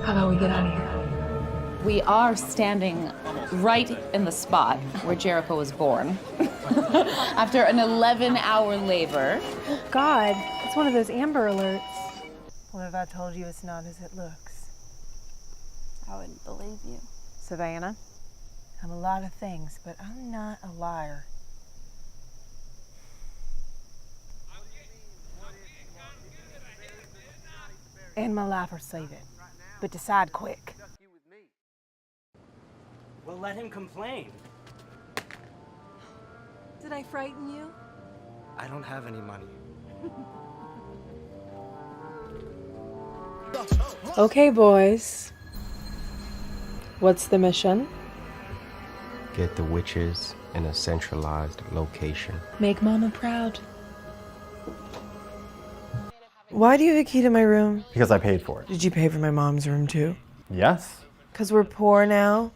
How about we get out of here? We are standing right in the spot where Jericho was born. After an 11-hour labor. Oh, God, it's one of those Amber Alerts. What if I told you it's not as it looks? I wouldn't believe you. Savannah, I'm a lot of things, but I'm not a liar. And my life or save it. But decide quick. Well, let him complain. Did I frighten you? I don't have any money. Okay, boys. What's the mission? Get the witches in a centralized location. Make Mama proud. Why do you have a key to my room? Because I paid for it. Did you pay for my mom's room too? Yes? Because we're poor now?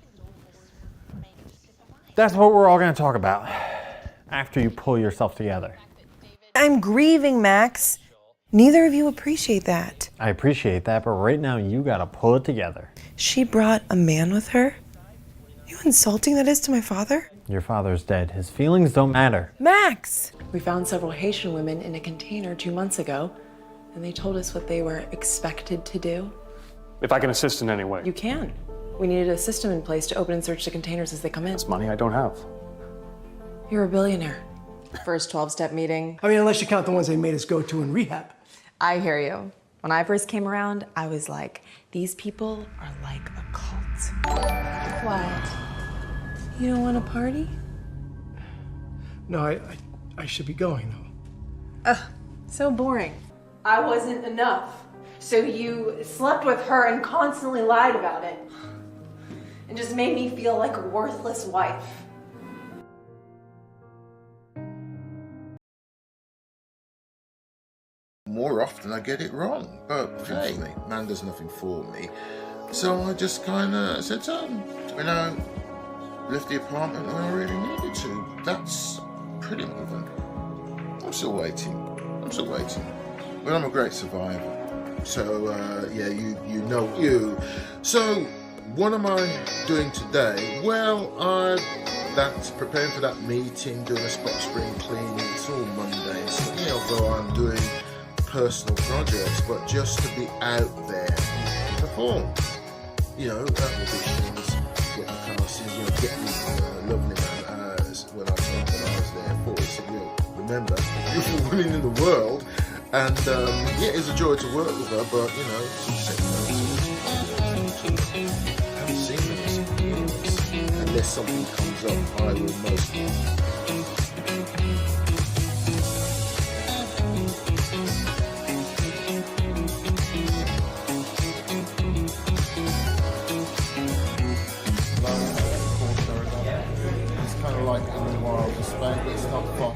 That's what we're all going to talk about after you pull yourself together. I'm grieving, Max. Neither of you appreciate that. I appreciate that, but right now you got to pull it together. She brought a man with her? You know how insulting that is to my father? Your father's dead. His feelings don't matter. Max! We found several Haitian women in a container 2 months ago, and they told us what they were expected to do. If I can assist in any way. You can. We needed a system in place to open and search the containers as they come in. It's money I don't have. You're a billionaire. First 12-step meeting. I mean, unless you count the ones they made us go to in rehab. I hear you. When I first came around, I was like, these people are like a cult. Quiet. You don't want a party? No, I should be going, though. Ugh, so boring. I wasn't enough. So you slept with her and constantly lied about it. And just made me feel like a worthless wife. More often I get it wrong, but hey, man does nothing for me. So I just kind of said to him, left the apartment when I really needed to. That's pretty moving. I'm still waiting. But I'm a great survivor. So, yeah, you know you. So, what am I doing today? Well, that's preparing for that meeting, doing a spot spring cleaning. It's all Monday and stuff. Although I'm doing personal projects, but just to be out there, perform. Auditions, get the classes, get the lovely man when I told that I was there for. He said, remember, you're winning in the world. And it's a joy to work with her, but I haven't seen her in years. Unless something comes up, I will most. It's kind of like in the wild of Spain, but it's not fun.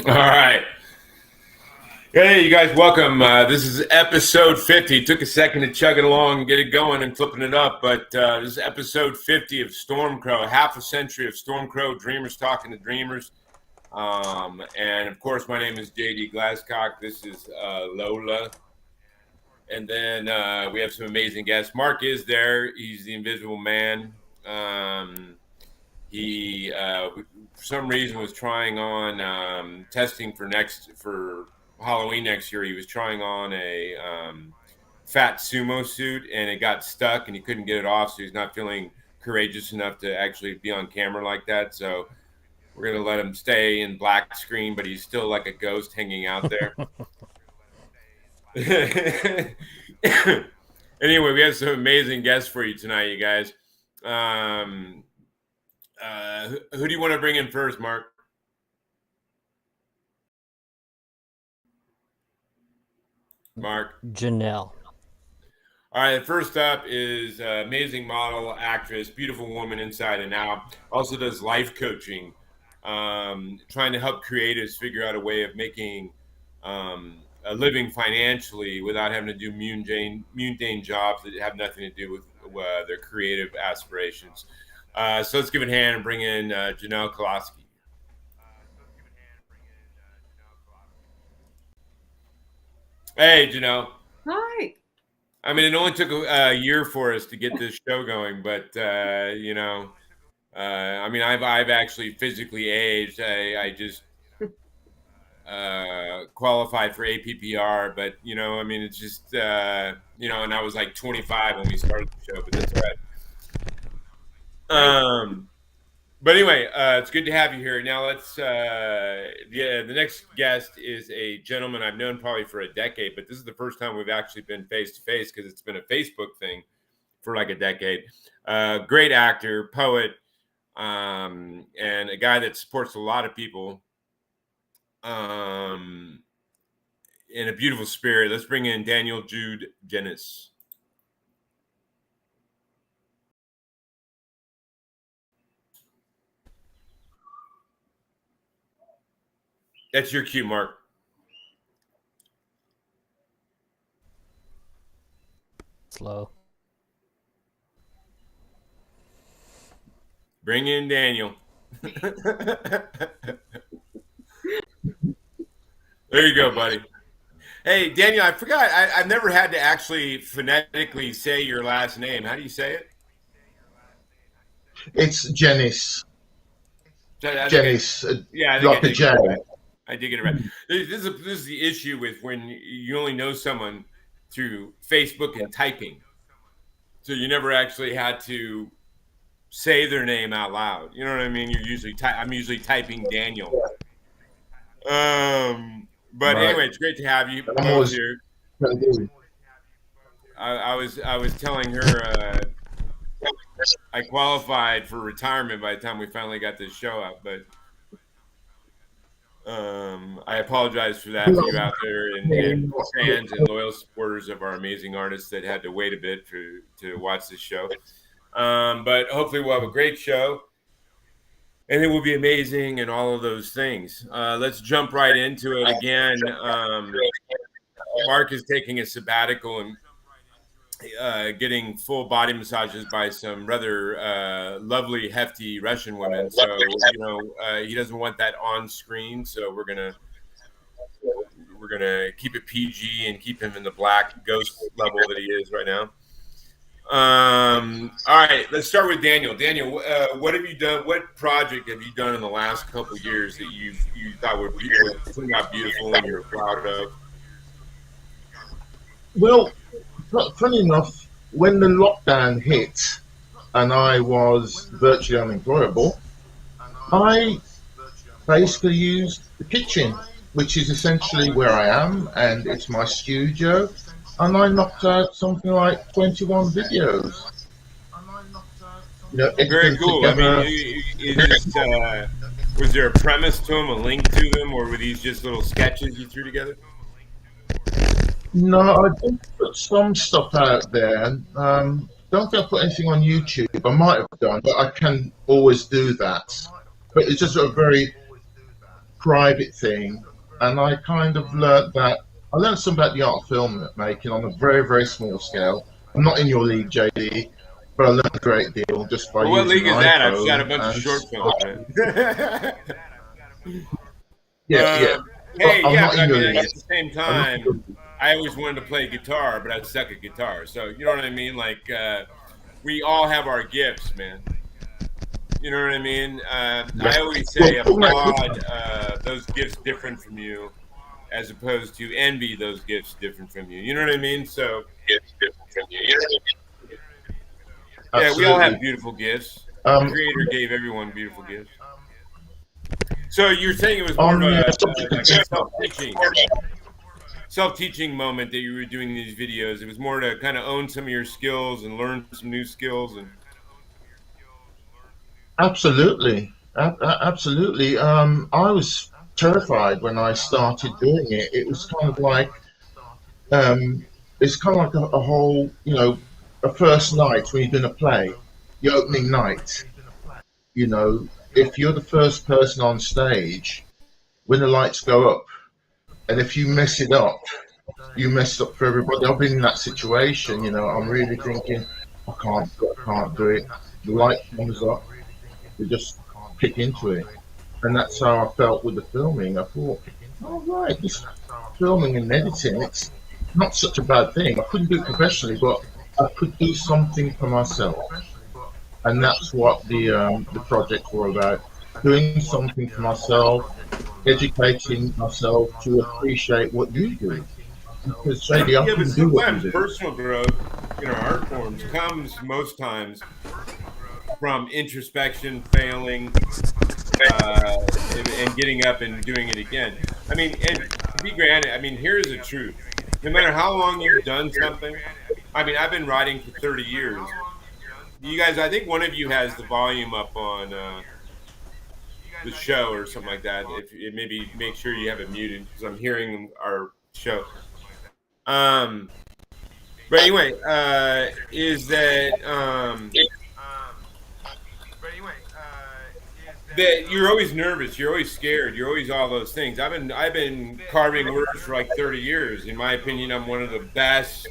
All right. Hey, you guys, welcome. This is episode 50. Took a second to chug it along and get it going and flipping it up, but this is episode 50 of Stormcrow, half a century of Stormcrow, dreamers talking to dreamers. And, of course, my name is J.D. Glasscock. This is Lola. And then we have some amazing guests. Mark is there. He's the Invisible Man. He, for some reason, was trying on testing for Halloween next year. He was trying on a fat sumo suit, and it got stuck, and he couldn't get it off, so he's not feeling courageous enough to actually be on camera like that. So we're going to let him stay in black screen, but he's still like a ghost hanging out there. Anyway, we have some amazing guests for you tonight, you guys. Who do you want to bring in first, Mark? Janel. All right, first up is amazing model, actress, beautiful woman inside and out. Also does life coaching. trying to help creatives figure out a way of making a living financially without having to do mundane jobs that have nothing to do with their creative aspirations. So let's give it a hand and bring in Janel Koloski. Hey, Janel. Hi. I mean, it only took a year for us to get this show going, but you know, I mean, I've actually physically aged. I just qualified for APPR, but you know, I mean, it's just you know, and I was like 25 when we started the show, but that's all right. But anyway, it's good to have you here. Now let's, the next guest is a gentleman I've known probably for a decade, but this is the first time we've actually been face-to-face because it's been a Facebook thing for like a decade. Great actor, poet, and a guy that supports a lot of people in a beautiful spirit. Let's bring in Daniel Jude Gennis. That's your cue, Mark. Slow. Bring in Daniel. There you go, buddy. Hey, Daniel, I forgot. I've never had to actually phonetically say your last name. How do you say it? It's Gennis. Gennis. Yeah, like a J. I did get it right. This is the issue with when you only know someone through Facebook and typing. So you never actually had to say their name out loud. You know what I mean? I'm usually typing Daniel. But right. Anyway, it's great to have you both here. I was telling her I qualified for retirement by the time we finally got this show out, but I apologize for that for you out there and fans and loyal supporters of our amazing artists that had to wait a bit to watch this show. But hopefully we'll have a great show and it will be amazing and all of those things. Let's jump right into it again. Mark is taking a sabbatical and getting full body massages by some rather lovely, hefty Russian women. So, you know, he doesn't want that on screen. So we're gonna keep it PG and keep him in the black ghost level that he is right now. All right, let's start with Daniel. Daniel, what have you done? What project have you done in the last couple of years that you thought were beautiful and you're proud of? Well, funny enough, when the lockdown hit and I was virtually unemployable, I basically used the kitchen, which is essentially where I am, and it's my studio, and I knocked out something like 21 videos. You know, very cool. Together. I mean, was there a premise to them, a link to them, or were these just little sketches you threw together? No, I did put some stuff out there. Don't think I put anything on YouTube. I might have done, but I can always do that. But it's just a very private thing. And I kind of learned that. I learned something about the art of filmmaking on a very, very small scale. I'm not in your league, JD, but I learned a great deal just by what using league is that? I've iPhone got a bunch of short films. Yeah. Hey, I'm yeah, not but I in your mean, league. at the same time, I always wanted to play guitar, but I suck at guitar. So, you know what I mean? Like, we all have our gifts, man. You know what I mean? I always say applaud those gifts different from you, as opposed to envy those gifts different from you. You know what I mean? So, gifts different from you. You know what I mean? Yeah, we all have beautiful gifts. The Creator gave everyone beautiful gifts. So you're saying it was more of a self-teaching moment that you were doing these videos. It was more to kind of own some of your skills and learn some new skills. And absolutely. Absolutely. I was terrified when I started doing it. It was kind of like, it's kind of like a whole, you know, a first night when you're doing a play, your opening night, you know, if you're the first person on stage, when the lights go up, and if you mess it up, you mess up for everybody. I've been in that situation, I'm really thinking, I can't do it. The light comes up, you just kick into it. And that's how I felt with the filming. I thought, oh, right, this filming and editing, it's not such a bad thing. I couldn't do it professionally, but I could do something for myself. And that's what the projects were about, doing something for myself, educating myself to appreciate what you do. Because Shady, I couldn't do what you do. Personal growth in our art forms comes most times from introspection, failing, and getting up and doing it again. I mean, and to be granted, I mean, here's the truth. No matter how long you've done something, I mean, I've been writing for 30 years. You guys, I think one of you has the volume up on the show or something like that. If maybe make sure you have it muted because I'm hearing our show. But anyway, is that that you're always nervous, you're always scared, you're always all those things. I've been carving words for like 30 years. In my opinion, I'm one of the best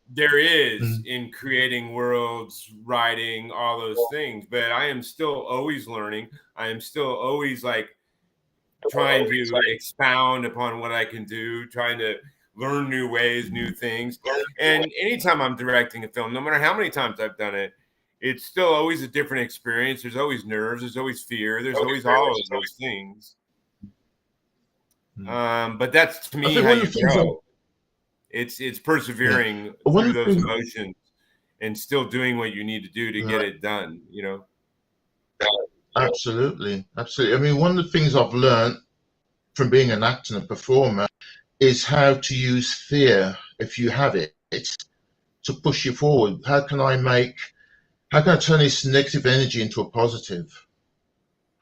there is in creating worlds, writing, all those things. But I am still always learning. I am still always like trying to expound upon what I can do, trying to learn new ways, new things. And anytime I'm directing a film, no matter how many times I've done it, it's still always a different experience. There's always nerves. There's always fear. There's always all of those things. But that's, to me, how you grow. It's persevering through those emotions and still doing what you need to do to get it done, Absolutely. I mean, one of the things I've learned from being an actor and a performer is how to use fear, if you have it, to push you forward. How can I turn this negative energy into a positive?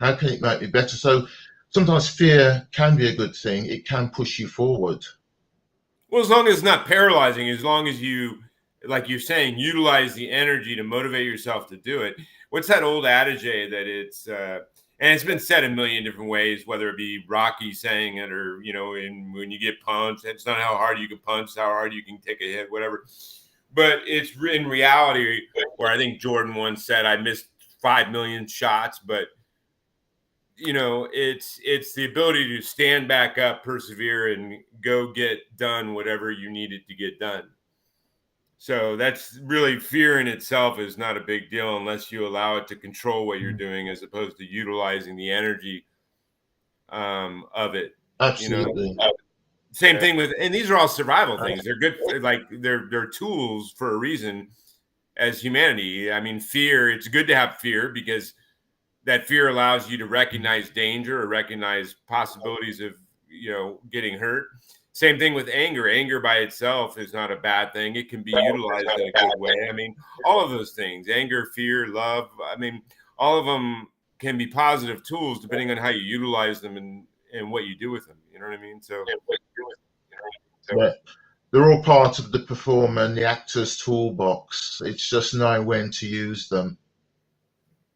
How can it make me better? So sometimes fear can be a good thing. It can push you forward. Well, as long as it's not paralyzing, as long as you, like you're saying, utilize the energy to motivate yourself to do it. What's that old adage that it's, and it's been said a million different ways, whether it be Rocky saying it or, when you get punched, it's not how hard you can punch, it's how hard you can take a hit, whatever. But it's in reality where I think Jordan once said, I missed 5 million shots, but it's the ability to stand back up, persevere, and go get done whatever you needed to get done. So that's really, fear in itself is not a big deal unless you allow it to control what you're doing, as opposed to utilizing the energy of it. Absolutely. Same thing with, and these are all survival things. They're good, like they're tools for a reason as humanity. I mean, fear, it's good to have fear because that fear allows you to recognize danger or recognize possibilities of, getting hurt. Same thing with anger. Anger by itself is not a bad thing. It can be utilized in a good way. I mean, all of those things, anger, fear, love, I mean, all of them can be positive tools depending on how you utilize them and what you do with them. You know what I mean? So yeah. They're all part of the performer and the actor's toolbox. It's just knowing when to use them,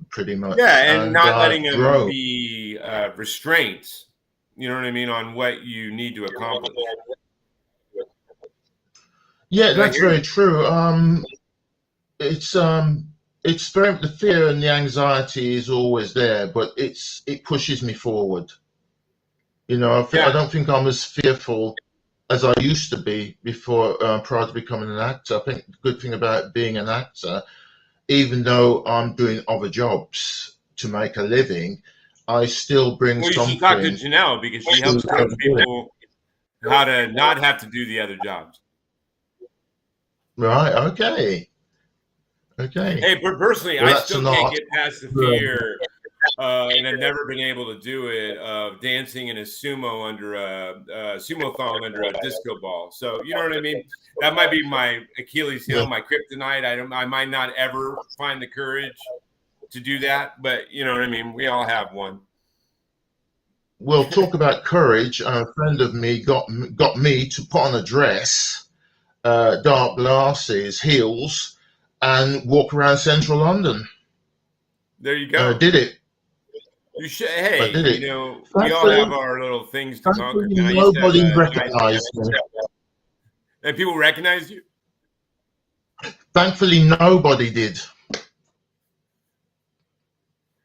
pretty much. Yeah, and not letting them be restraints. You know what I mean, on what you need to accomplish. Yeah, that's very true. It's very, the fear and the anxiety is always there, but it pushes me forward. I don't think I'm as fearful as I used to be before, prior to becoming an actor. I think the good thing about being an actor, even though I'm doing other jobs to make a living, I still bring something. You should talk to Janel because she helps coach people how to not have to do the other jobs. Right. Okay. Hey, but personally, I still can't get past the fear, and I've never been able to do it, of dancing in a sumo under a sumo thong under a disco ball. So you know what I mean? That might be my Achilles heel, my kryptonite. I might not ever find the courage to do that, but you know what I mean? We all have one. Well, talk about courage. A friend of me got me to put on a dress, dark glasses, heels, and walk around central London. There you go. Did it. You should. Hey, did it. you know, we all have our little things to conquer. Thankfully, And I used to have, nobody recognized me. and people recognize you. Thankfully, nobody did.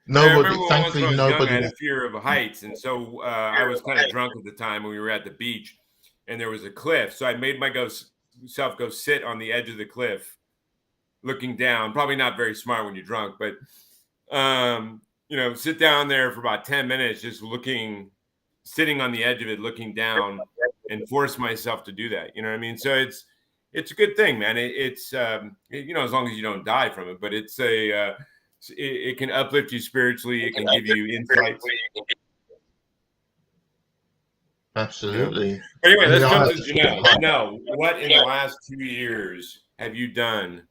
Nobody. I remember Thankfully, once when I was young, nobody. I had a fear of heights, and so I was kind of drunk at the time when we were at the beach, and there was a cliff. So I made myself go sit on the edge of the cliff, looking down. Probably not very smart when you're drunk, but you know, sit down there for about 10 minutes, just sitting on the edge of it, looking down, and force myself to do that. You know what I mean? So it's a good thing, man. It's you know, as long as you don't die from it, but it's it can uplift you spiritually. It can give you insights. Absolutely. You know? But anyway, let's jump to Janel. Janel, what in the last 2 years have you done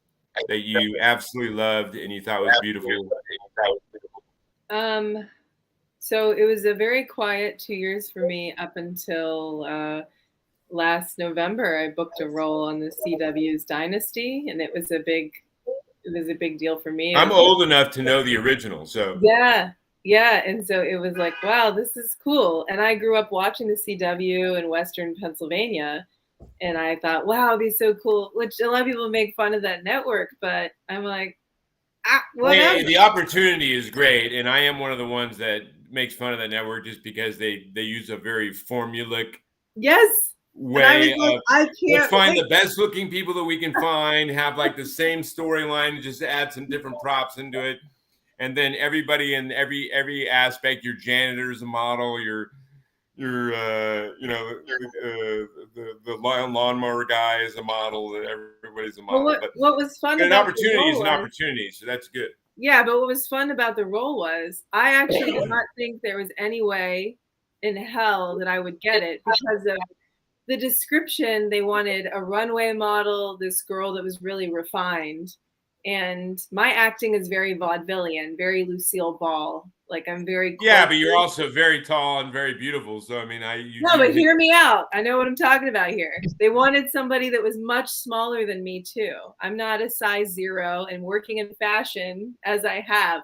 that you absolutely loved and you thought was beautiful? So it was a very quiet 2 years for me up until last November. I booked a role on the CW's Dynasty, and it was a big deal for me. I'm old enough to know the original, so yeah, and so it was like, wow, this is cool. And I grew up watching the CW in Western Pennsylvania, and I thought, wow, it'd be so cool. Which a lot of people make fun of that network, but I'm like, whatever. Hey, the opportunity is great, and I am one of the ones that makes fun of the network just because they use a very formulaic way of let's find the best looking people that we can find, have like the same storyline, just add some different props into it, and then everybody in every aspect, your janitor's a model, your you know, the lawnmower guy is a model, everybody's a model. Well, what was fun but an about opportunity is an opportunity, so that's good. Yeah, but what was fun about the role was I actually did not think there was any way in hell that I would get it because of the description. They wanted a runway model, this girl that was really refined. And my acting is very vaudevillian, very Lucille Ball. Like I'm very yeah, but you're also very tall and very beautiful. So I mean, but hear me out. I know what I'm talking about here. They wanted somebody that was much smaller than me too. I'm not a size 0, and working in fashion as I have,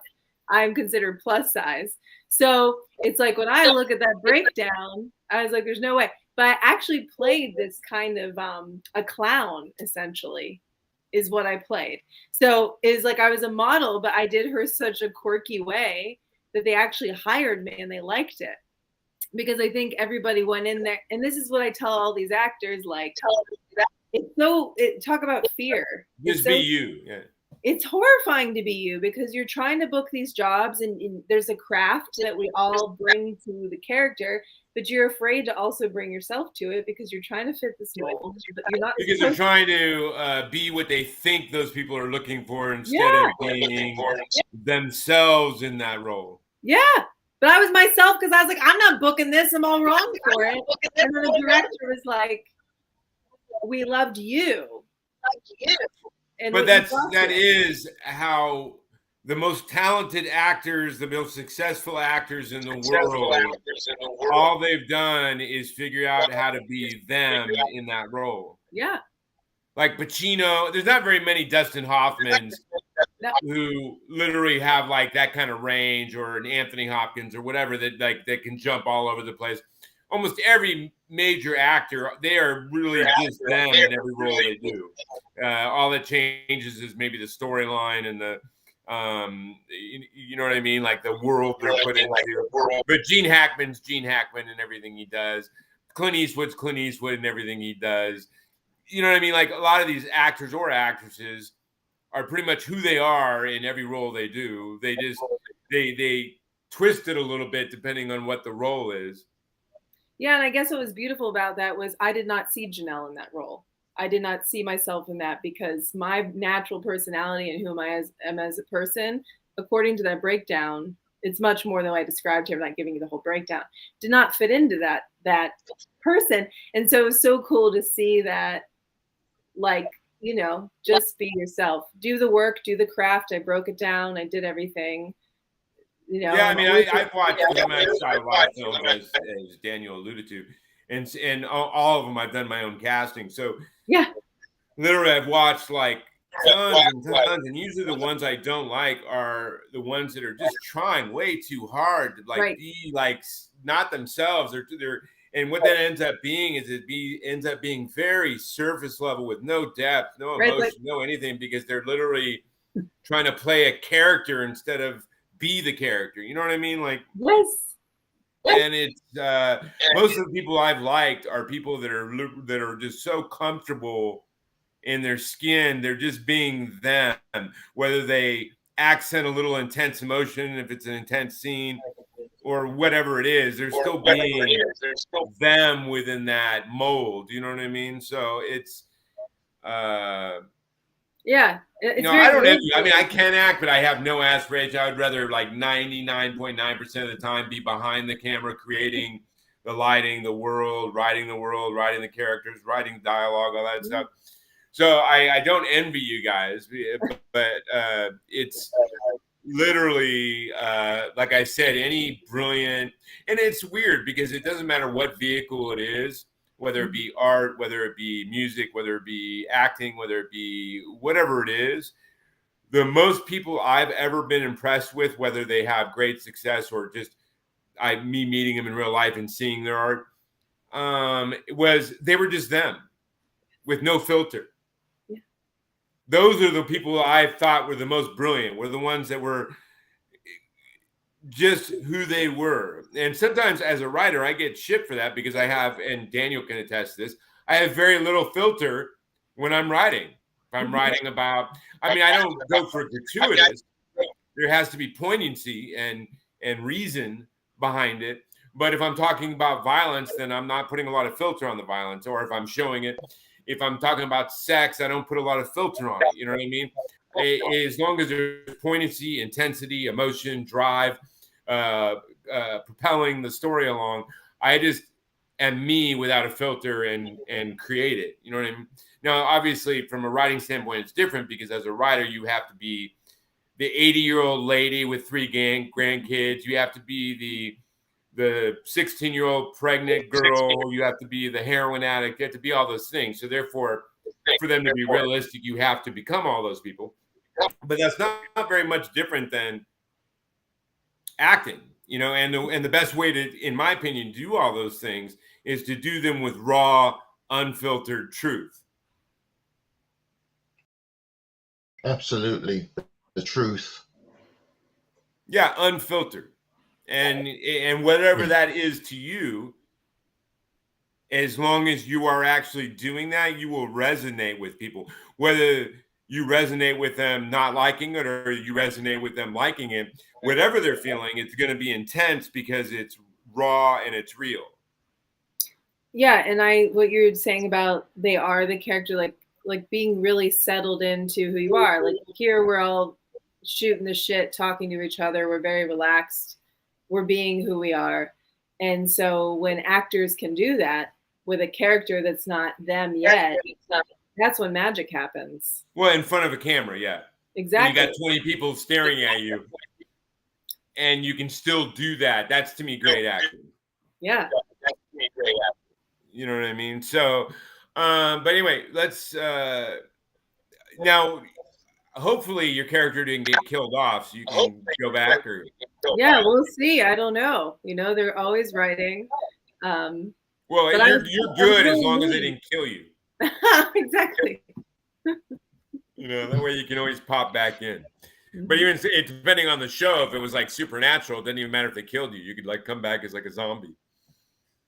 I'm considered plus size. So it's like when I look at that breakdown, I was like, there's no way. But I actually played this kind of a clown, essentially, is what I played. So it's like I was a model, but I did her such a quirky way that they actually hired me and they liked it. Because I think everybody went in there, and this is what I tell all these actors, like, talk about fear. Just be you. Yeah. It's horrifying to be you because you're trying to book these jobs and there's a craft that we all bring to the character, but you're afraid to also bring yourself to it because you're trying to fit this mold. But you're not because they're trying to be what they think those people are looking for instead of being themselves in that role. Yeah. But I was myself because I was like, I'm not booking this. I'm all wrong for it. And then the director was like, we loved you. And but that is how the most talented actors, the most successful actors in the world, all they've done is figure out how to be them in that role. Yeah. Like Pacino, there's not very many Dustin Hoffmans who literally have like that kind of range, or an Anthony Hopkins or whatever that can jump all over the place. Almost every major actor, they are really just them in every role they do. All that changes is maybe the storyline and the, you know what I mean? Like the world they're put into. But Gene Hackman's Gene Hackman in everything he does. Clint Eastwood's Clint Eastwood in everything he does. You know what I mean? Like a lot of these actors or actresses are pretty much who they are in every role they do. They just, they twist it a little bit depending on what the role is. Yeah, and I guess what was beautiful about that was I did not see Janel in that role. I did not see myself in that because my natural personality and who I am as a person, according to that breakdown, it's much more than I described here. I'm not giving you the whole breakdown. Did not fit into that person. And so it was so cool to see that, like, you know, just be yourself. Do the work, do the craft. I broke it down. I did everything. You know, yeah, I mean, I've watched a lot of films, as Daniel alluded to, and all of them I've done my own casting. So yeah, literally I've watched like tons and tons, and usually the ones I don't like are the ones that are just trying way too hard to be like not themselves. And what that ends up being is ends up being very surface level with no depth, no emotion, no anything, because they're literally trying to play a character instead of be the character. You know what I mean? Like, yes. And it's most of the people I've liked are people that are just so comfortable in their skin. They're just being them, whether they accent a little intense emotion, if it's an intense scene or whatever it is, they're still being them within that mold. You know what I mean? So it's, yeah. I don't envy. I mean, I can act, but I have no aspiration. I would rather like 99.9% of the time be behind the camera, creating the lighting, the world, writing the characters, writing dialogue, all that stuff. So I don't envy you guys, but it's literally, like I said, any brilliant, and it's weird because it doesn't matter what vehicle it is, whether it be art, whether it be music, whether it be acting, whether it be whatever it is, the most people I've ever been impressed with, whether they have great success or just me meeting them in real life and seeing their art, was they were just them with no filter. Yeah. Those are the people I thought were the most brilliant, were the ones that were just who they were. And sometimes as a writer, I get shit for that because I have, and Daniel can attest to this, I have very little filter when I'm writing. If I'm writing about, I mean, I don't go for gratuitous. There has to be poignancy and reason behind it. But if I'm talking about violence, then I'm not putting a lot of filter on the violence. Or if I'm showing it, if I'm talking about sex, I don't put a lot of filter on it. You know what I mean? As long as there's poignancy, intensity, emotion, drive, propelling the story along, I just am me without a filter and create it. You know what I mean? Now, obviously, from a writing standpoint, it's different because as a writer, you have to be the 80-year-old lady with 3 grandkids. You have to be the 16-year-old pregnant girl. You have to be the heroin addict. You have to be all those things. So therefore, for them to be realistic, you have to become all those people. But that's not very much different than acting, you know, and the best way to, in my opinion, do all those things is to do them with raw, unfiltered truth. Absolutely. The truth. Yeah, unfiltered. And whatever that is to you, as long as you are actually doing that, you will resonate with people. Whether you resonate with them not liking it or you resonate with them liking it, whatever they're feeling, it's going to be intense because it's raw and it's real. Yeah, and what you're saying about they are the character, like being really settled into who you are. Like here, we're all shooting the shit, talking to each other. We're very relaxed. We're being who we are. And so when actors can do that with a character that's not them yet, that's when magic happens. Well, in front of a camera, yeah. Exactly. You got 20 people staring at you, and you can still do that. That's, to me, great acting. Yeah. You know what I mean? So, but anyway, let's now. Hopefully, your character didn't get killed off, so you can go back. Or yeah, we'll see. I don't know. You know, they're always writing. Well, you're good as long as they didn't kill you. Exactly. You know, that way you can always pop back in. But even depending on the show, if it was like supernatural, it doesn't even matter if they killed you. You could like come back as like a zombie.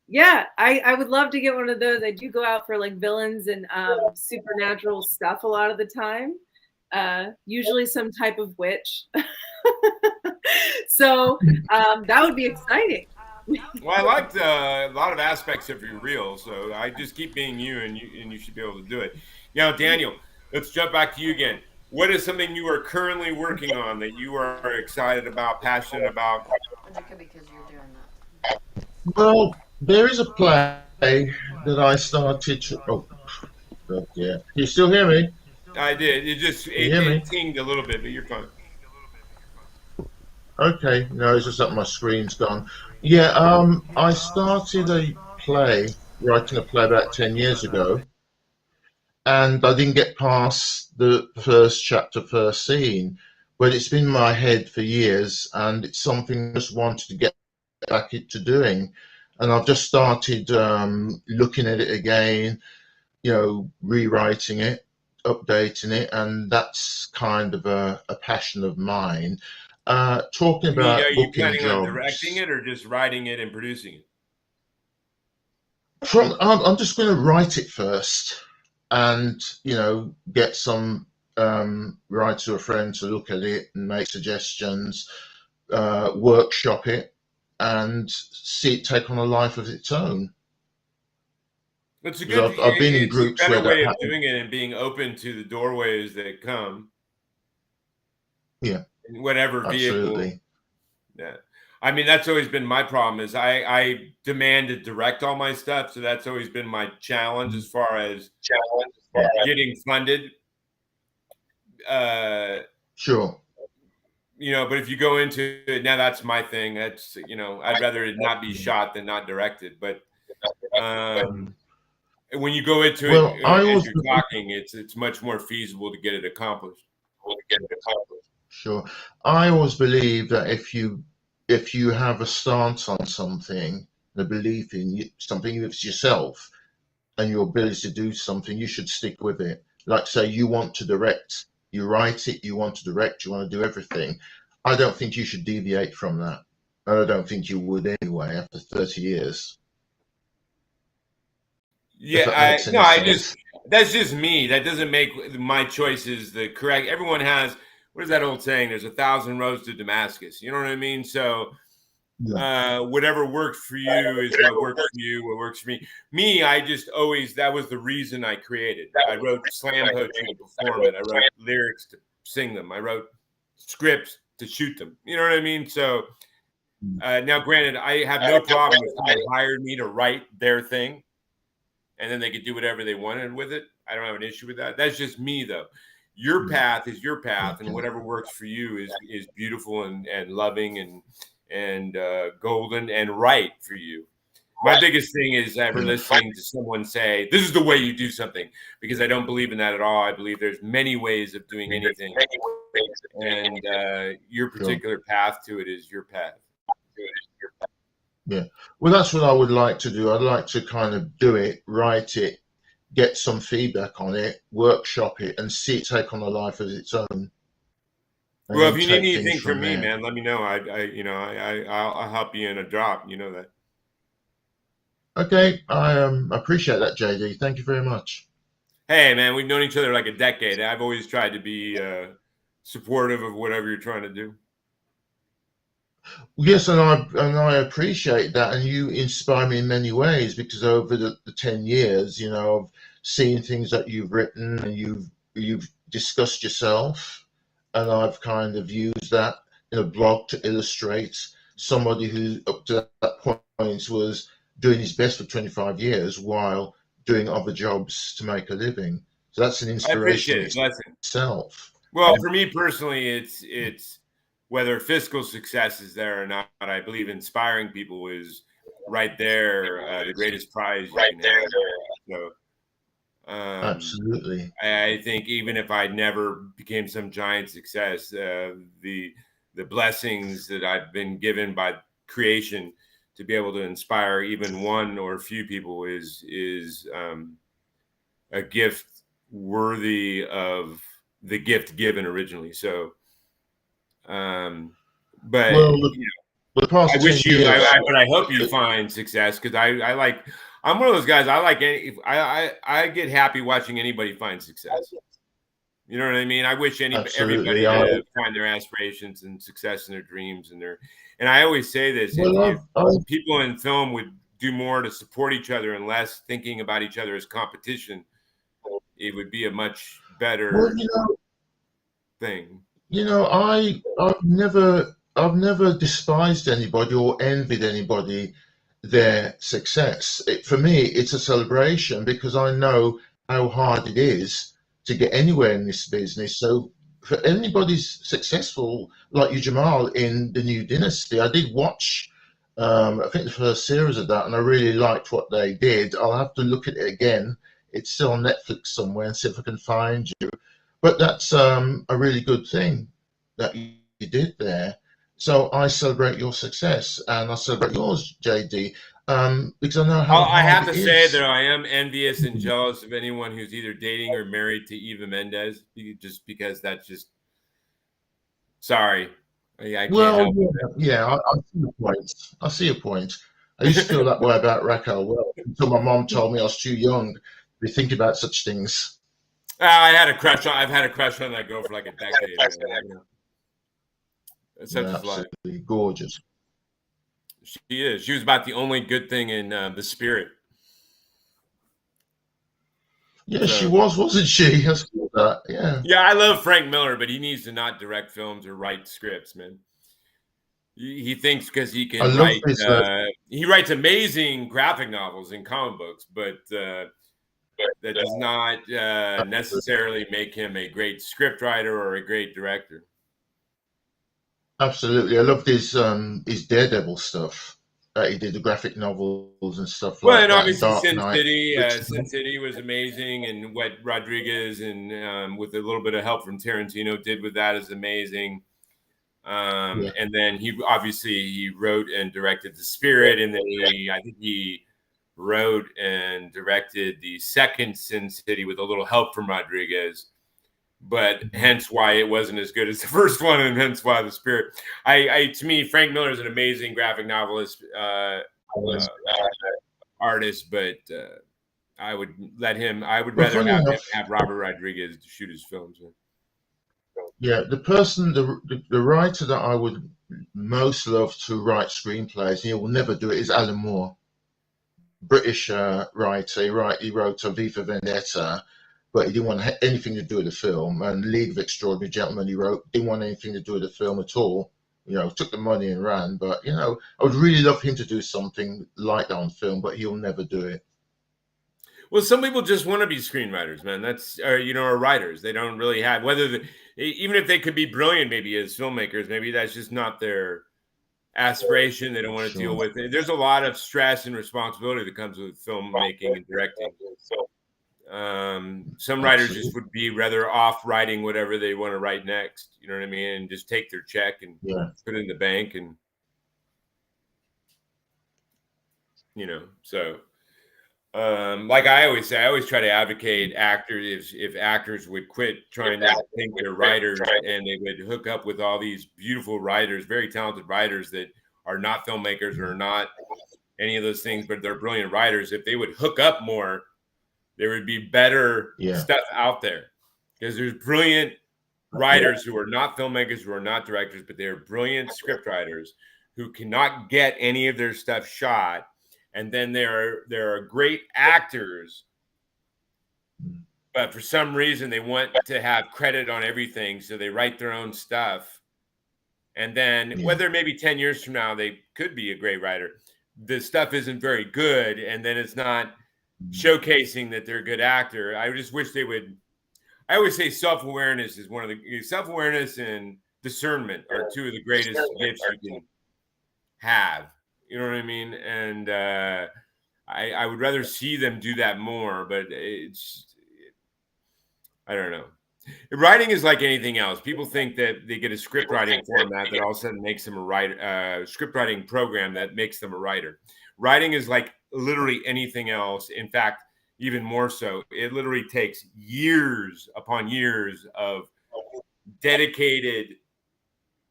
Yeah, I would love to get one of those. I do go out for like villains and supernatural stuff a lot of the time. Usually some type of witch. So that would be exciting. Well, I liked a lot of aspects of your reel, so I just keep being you, and you should be able to do it. Now, Daniel, let's jump back to you again. What is something you are currently working on that you are excited about, passionate about? Because you're doing that. Well, there is a play that I started to. Oh, yeah. Can you still hear me? I did. It tinged a little bit, but you're fine. Okay. No, it's just that my screen's gone. Yeah, I started writing a play about 10 years ago. and I didn't get past the first chapter, first scene. But it's been in my head for years, and it's something I just wanted to get back into doing. And I've just started looking at it again, rewriting it, updating it, and that's kind of a passion of mine. Talking about are you booking planning jobs. on directing it or just writing it and producing it? I'm just going to write it first, and get some writer or friend to look at it and make suggestions, workshop it, and see it take on a life of its own. It's a good. I've been in groups better where way of doing it and being open to the doorways that come. Yeah. In whatever Absolutely. vehicle. Yeah. I mean, that's always been my problem is I demand to direct all my stuff. So that's always been my challenge as far as getting funded. Sure. But if you go into it, now that's my thing. That's, I'd rather it not be shot than not directed. But when you go into it, as you're talking, it's much more feasible to get it accomplished. Sure. I always believe that if you have a stance on something, the belief in something with yourself and your ability to do something, you should stick with it. Like say you want to direct, you write it, you want to direct, you want to do everything. I don't think you should deviate from that. I don't think you would anyway after 30 years. Yeah, that's just me. That doesn't make my choices the correct. Everyone has, what is that old saying? There's 1,000 roads to Damascus. You know what I mean? So whatever works for you is what works for you, what works for me. Me, I just always, that was the reason I created. I wrote slam poetry to perform it. I wrote lyrics to sing them. I wrote scripts to shoot them. You know what I mean? So now granted, I have no problem if someone hired me to write their thing and then they could do whatever they wanted with it. I don't have an issue with that. That's just me though. Your path is your path, and whatever works for you is beautiful and loving and golden and right for you. My biggest thing is ever listening to someone say, this is the way you do something, because I don't believe in that at all. I believe there's many ways of doing anything. And your particular path to it is your path. Yeah. Well, that's what I would like to do. I'd like to kind of do it, write it, get some feedback on it, workshop it, and see it take on a life of its own. Well, if you need anything from me, man, let me know. I'll help you in a drop. You know that. Okay, I appreciate that, JD. Thank you very much. Hey, man, we've known each other like a decade. I've always tried to be supportive of whatever you're trying to do. Yes, and I appreciate that, and you inspire me in many ways because over the 10 years, I've seen things that you've written and you've discussed yourself, and I've kind of used that in a blog to illustrate somebody who up to that point was doing his best for 25 years while doing other jobs to make a living. So that's an inspiration in itself. Well, for me personally, it's whether fiscal success is there or not. I believe inspiring people is right there, the greatest prize you can have. So, absolutely. I think even if I never became some giant success, the blessings that I've been given by creation to be able to inspire even one or a few people is a gift worthy of the gift given originally. So, but but I wish you, but I hope you find success because I'm one of those guys. I get happy watching anybody find success. You know what I mean? I wish everybody to find their aspirations and success in their dreams and I always say this: if people in film would do more to support each other and less thinking about each other as competition, it would be a much better thing. I've never despised anybody or envied anybody their success. For me, it's a celebration because I know how hard it is to get anywhere in this business. So for anybody's successful, like you, Jamal, in the new Dynasty, I did watch, I think the first series of that, and I really liked what they did. I'll have to look at it again it's still on Netflix somewhere, and see if I can find you. But that's a really good thing that you did there. So I celebrate your success, and I celebrate yours, JD, because I know how I have hard to it say is. that I am envious and jealous of anyone who's either dating or married to Eva Mendes, just because that's just sorry. I can't help it. Yeah, I see your point. I see your point. I used to feel that way about Raquel well until my mom told me I was too young to be thinking about such things. I've had a crush on that girl for like a decade. Such is life. Absolutely gorgeous. She is. She was about the only good thing in The Spirit. Yeah, she was, wasn't she? I saw that. Yeah. Yeah, I love Frank Miller, but he needs to not direct films or write scripts, man. He thinks because he can write. He writes amazing graphic novels and comic books, but that does not necessarily make him a great scriptwriter or a great director. Absolutely, I loved his Daredevil stuff. He did the graphic novels and stuff Well, like and that. obviously Dark Sin City was amazing, and what Rodriguez and with a little bit of help from Tarantino did with that is amazing. And then he wrote and directed The Spirit, and then I think he wrote and directed the second Sin City with a little help from Rodriguez. But hence why it wasn't as good as the first one, and hence why The Spirit. To me, Frank Miller is an amazing graphic novelist, artist, but I would rather have Robert Rodriguez to shoot his films. Yeah, the writer that I would most love to write screenplays, and he will never do it, is Alan Moore. British writer. He wrote Viva Vendetta, but he didn't want anything to do with the film. And League of Extraordinary Gentlemen, didn't want anything to do with the film at all. Took the money and ran. But, I would really love him to do something like that on film, but he'll never do it. Well, some people just want to be screenwriters, man. Or writers. They don't really have, even if they could be brilliant, maybe as filmmakers, maybe that's just not their aspiration. They don't want to deal with it. There's a lot of stress and responsibility that comes with filmmaking and directing. Some writers just would be rather off writing whatever they want to write next, you know what I mean, and just take their check and put it in the bank, and so like I always say, I always try to advocate actors if actors would quit trying to think they're writers and they would hook up with all these beautiful writers, very talented writers that are not filmmakers or not any of those things, but they're brilliant writers. If they would hook up more, there would be better stuff out there, because there's brilliant writers who are not filmmakers, who are not directors, but they're brilliant script writers who cannot get any of their stuff shot. And then there are great actors, but for some reason they want to have credit on everything, so they write their own stuff. And then whether maybe 10 years from now they could be a great writer, the stuff isn't very good, and then it's not showcasing that they're a good actor. I just wish they would. I always say self-awareness is one of the self-awareness and discernment are two of the greatest gifts you can have. You know what I mean? And I would rather see them do that more, but I don't know. Writing is like anything else. People think that they get a script writing format that all of a sudden makes them a writer, script writing program that makes them a writer. Writing is like literally anything else. In fact, even more so. It literally takes years upon years of dedicated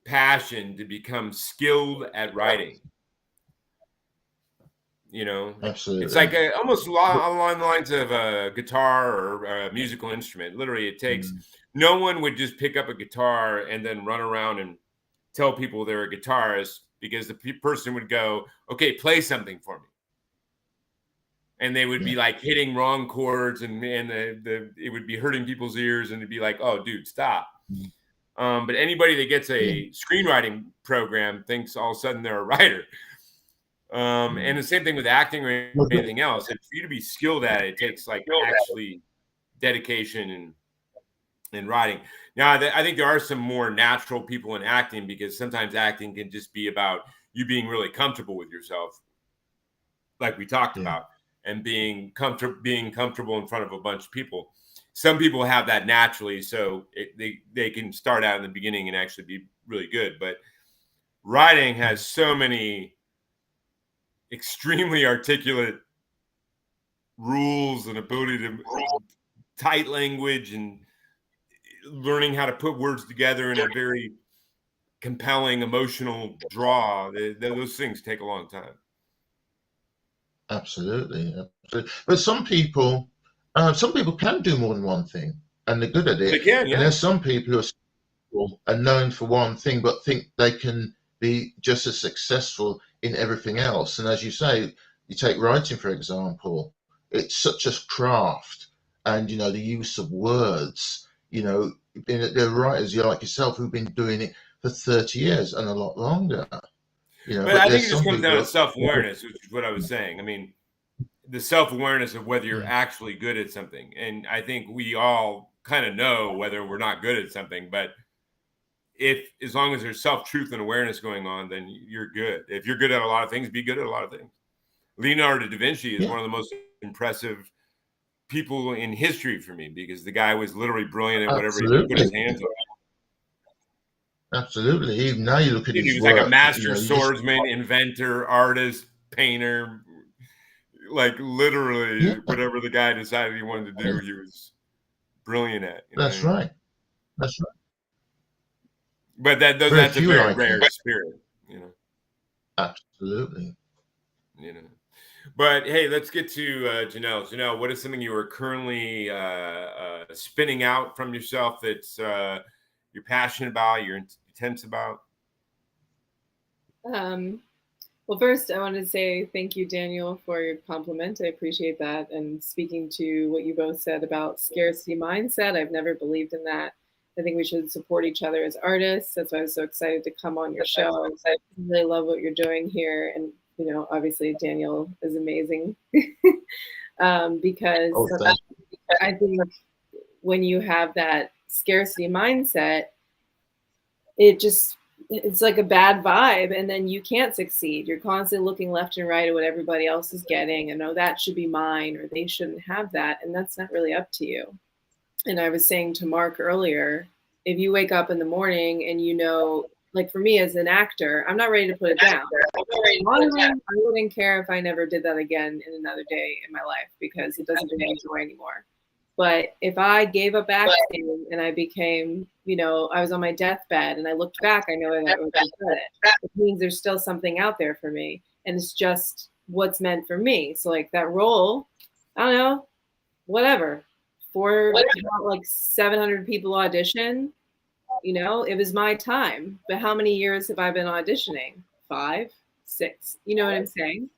passion to become skilled at writing. Absolutely. It's like almost along the lines of a guitar or a musical instrument. Literally, it takes no one would just pick up a guitar and then run around and tell people they're a guitarist, because the person would go, okay, play something for me. And they would be like hitting wrong chords, and it would be hurting people's ears, and it'd be like, oh, dude, stop. But anybody that gets a screenwriting program thinks all of a sudden they're a writer. And the same thing with acting or anything else. And for you to be skilled at it, it takes like actually dedication and writing. Now, I think there are some more natural people in acting, because sometimes acting can just be about you being really comfortable with yourself, like we talked about. and being comfortable in front of a bunch of people. Some people have that naturally, so they can start out in the beginning and actually be really good. But writing has so many extremely articulate rules and ability to tight language and learning how to put words together in a very compelling emotional draw. Those things take a long time. Absolutely. But some people can do more than one thing, and they're good at it. They can, yeah. And there's some people who are known for one thing, but think they can be just as successful in everything else. And as you say, you take writing, for example, it's such a craft, and the use of words. There are writers like yourself who've been doing it for 30 years and a lot longer. But I think it just comes down to self-awareness, which is what I was saying. I mean, the self-awareness of whether you're actually good at something. And I think we all kind of know whether we're not good at something, but as long as there's self-truth and awareness going on, then you're good. If you're good at a lot of things, be good at a lot of things. Leonardo da Vinci is one of the most impressive people in history for me, because the guy was literally brilliant at whatever he put his hands on. Absolutely. Even now you look at his He was work, like a master swordsman, inventor, artist, painter, like literally whatever the guy decided he wanted to do, he was brilliant at. That's right. That's right. But that's a very rare spirit, Absolutely. But hey, let's get to Janel. Janel, what is something you are currently spinning out from yourself that's you're passionate about, you're intense about? Well, first, I wanted to say thank you, Daniel, for your compliment. I appreciate that. And speaking to what you both said about scarcity mindset, I've never believed in that. I think we should support each other as artists. That's why I was so excited to come on your show. I really love what you're doing here. And, obviously Daniel is amazing because I think when you have that scarcity mindset, it's like a bad vibe, and then you can't succeed. You're constantly looking left and right at what everybody else is getting, and that should be mine, or they shouldn't have that, and that's not really up to you. And I was saying to Mark earlier, if you wake up in the morning and like for me as an actor, I'm not ready to put it down. I wouldn't care if I never did that again in another day in my life, because it doesn't bring me joy anymore. But if I gave up acting and I became, I was on my deathbed and I looked back, I know that I was good. It means there's still something out there for me, and it's just what's meant for me. So like that role, I don't know, whatever. For like 700 people audition, it was my time. But how many years have I been auditioning? 5, 6. You know what I'm saying?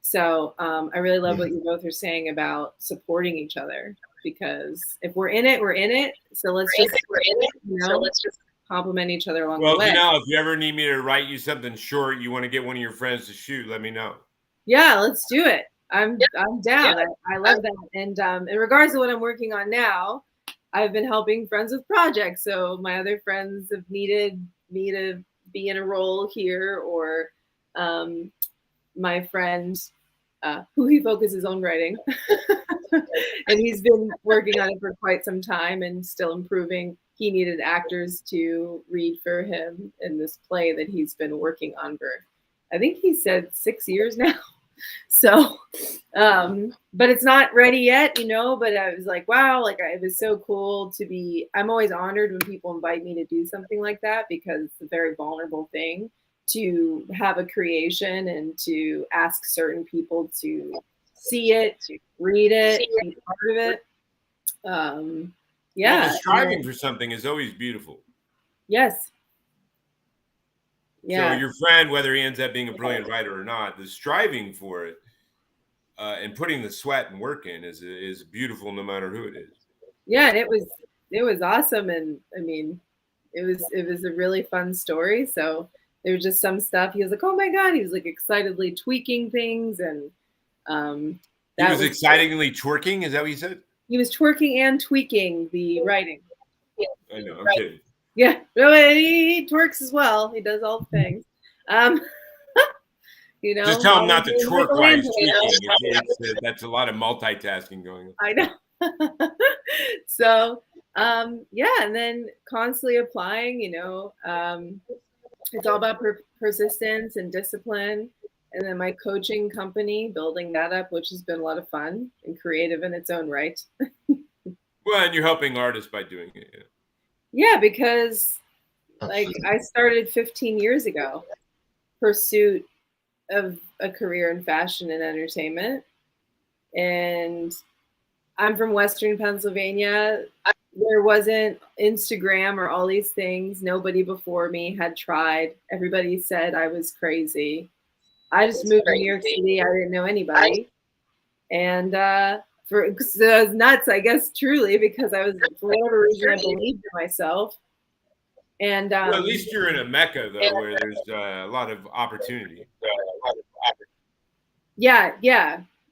So I really love what you both are saying about supporting each other, because if we're in it, we're in it. So let's just compliment each other along the way. Well, if you ever need me to write you something short, you want to get one of your friends to shoot, let me know. Yeah, let's do it. I'm down. I love that. And in regards to what I'm working on now, I've been helping friends with projects. So my other friends have needed me to be in a role here, or my friend who he focuses on writing. And he's been working on it for quite some time and still improving. He needed actors to read for him in this play that he's been working on for, I think he said 6 years now. So, but it's not ready yet, but I was like, wow, like it was so cool I'm always honored when people invite me to do something like that, because it's a very vulnerable thing to have a creation and to ask certain people to see it, to read it, be part of it. Striving for something is always beautiful. Yes. Yeah. So your friend, whether he ends up being a brilliant writer or not, the striving for it and putting the sweat and work in is beautiful, no matter who it is. Yeah, and it was awesome, and I mean, it was a really fun story. So there was just some stuff. He was like, "Oh my god!" He was like excitedly tweaking things, and he was excitingly twerking. Is that what you said? He was twerking and tweaking the writing. I know. I'm kidding. Yeah, he twerks as well. He does all the things. You know, just tell them not to twerk while he's Michelangelo. tweaking. That's a lot of multitasking going on. I know. So, yeah, and then constantly applying, you know, it's all about persistence and discipline. And then my coaching company, building that up, which has been a lot of fun and creative in its own right. Well, and you're helping artists by doing it. Yeah, because like I started 15 years ago, pursuit of a career in fashion and entertainment. And I'm from Western Pennsylvania. There wasn't Instagram or all these things. Nobody before me had tried. Everybody said I was crazy. I just moved to New York City. I didn't know anybody. And so I was nuts, I guess, truly, because I was, for whatever reason, I believed in myself. And well, at least you're in a mecca, though, where there's a lot of opportunity. Yeah,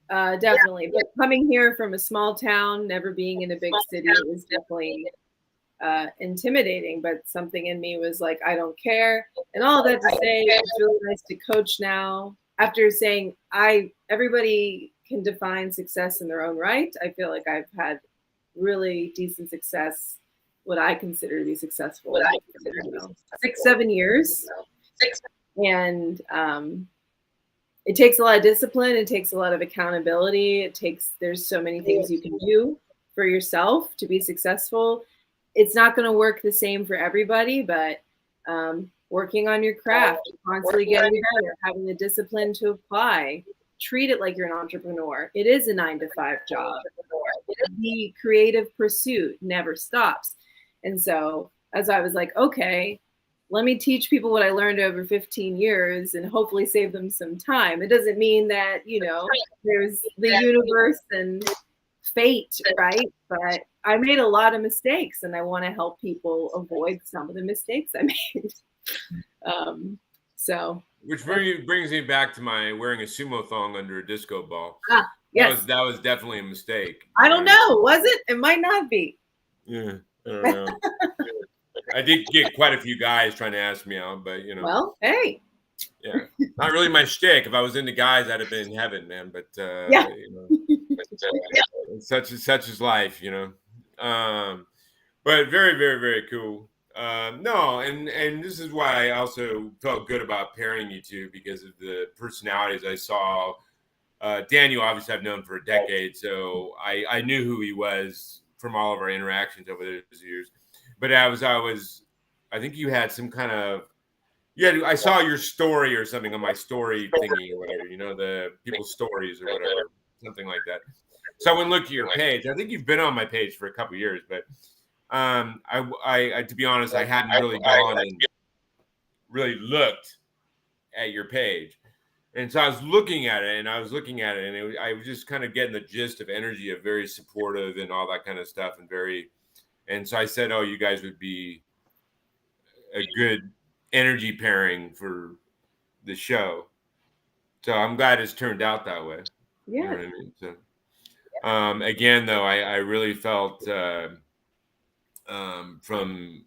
definitely. But coming here from a small town, never being in a big city, it was definitely intimidating. But something in me was like, I don't care. And all of that to say, it's really nice to coach now. After saying everybody can define success in their own right, I feel like I've had really decent success, what I consider to be successful, 6-7 years. And it takes a lot of discipline. It takes a lot of accountability. There's so many things you can do for yourself to be successful. It's not going to work the same for everybody, but working on your craft, constantly getting better, having the discipline to apply, treat it like you're an entrepreneur. It is a 9-to-5 job. The creative pursuit never stops. And so as I was like, okay, let me teach people what I learned over 15 years and hopefully save them some time. It doesn't mean that, you know, there's the universe and fate, right? But I made a lot of mistakes and I want to help people avoid some of the mistakes I made. Which brings me back to my wearing a sumo thong under a disco ball. Yes. That was definitely a mistake. I don't know. Was it? It might not be. Yeah, I don't know. I did get quite a few guys trying to ask me out, but you know. Well, hey. Yeah, not really my shtick. If I was into guys, I'd have been in heaven, man. But yeah, you know, such is life, you know. But very, very, very cool. No, and this is why I also felt good about pairing you two, because of the personalities I saw. Daniel, obviously, I've known for a decade, so I knew who he was from all of our interactions over those years. But I think you had some kind of, I saw your story or something on my story thingy or whatever, you know, the people's stories or whatever, something like that. So I went and looked at your page. I think you've been on my page for a couple of years, but I to be honest, I hadn't really gone and really looked at your page. And so I was looking at it, and I was just kind of getting the gist of energy of very supportive and all that kind of stuff, and so I said, oh, you guys would be a good energy pairing for the show. So I'm glad it's turned out that way. Yeah. You know what I mean? So, again, though, I really felt from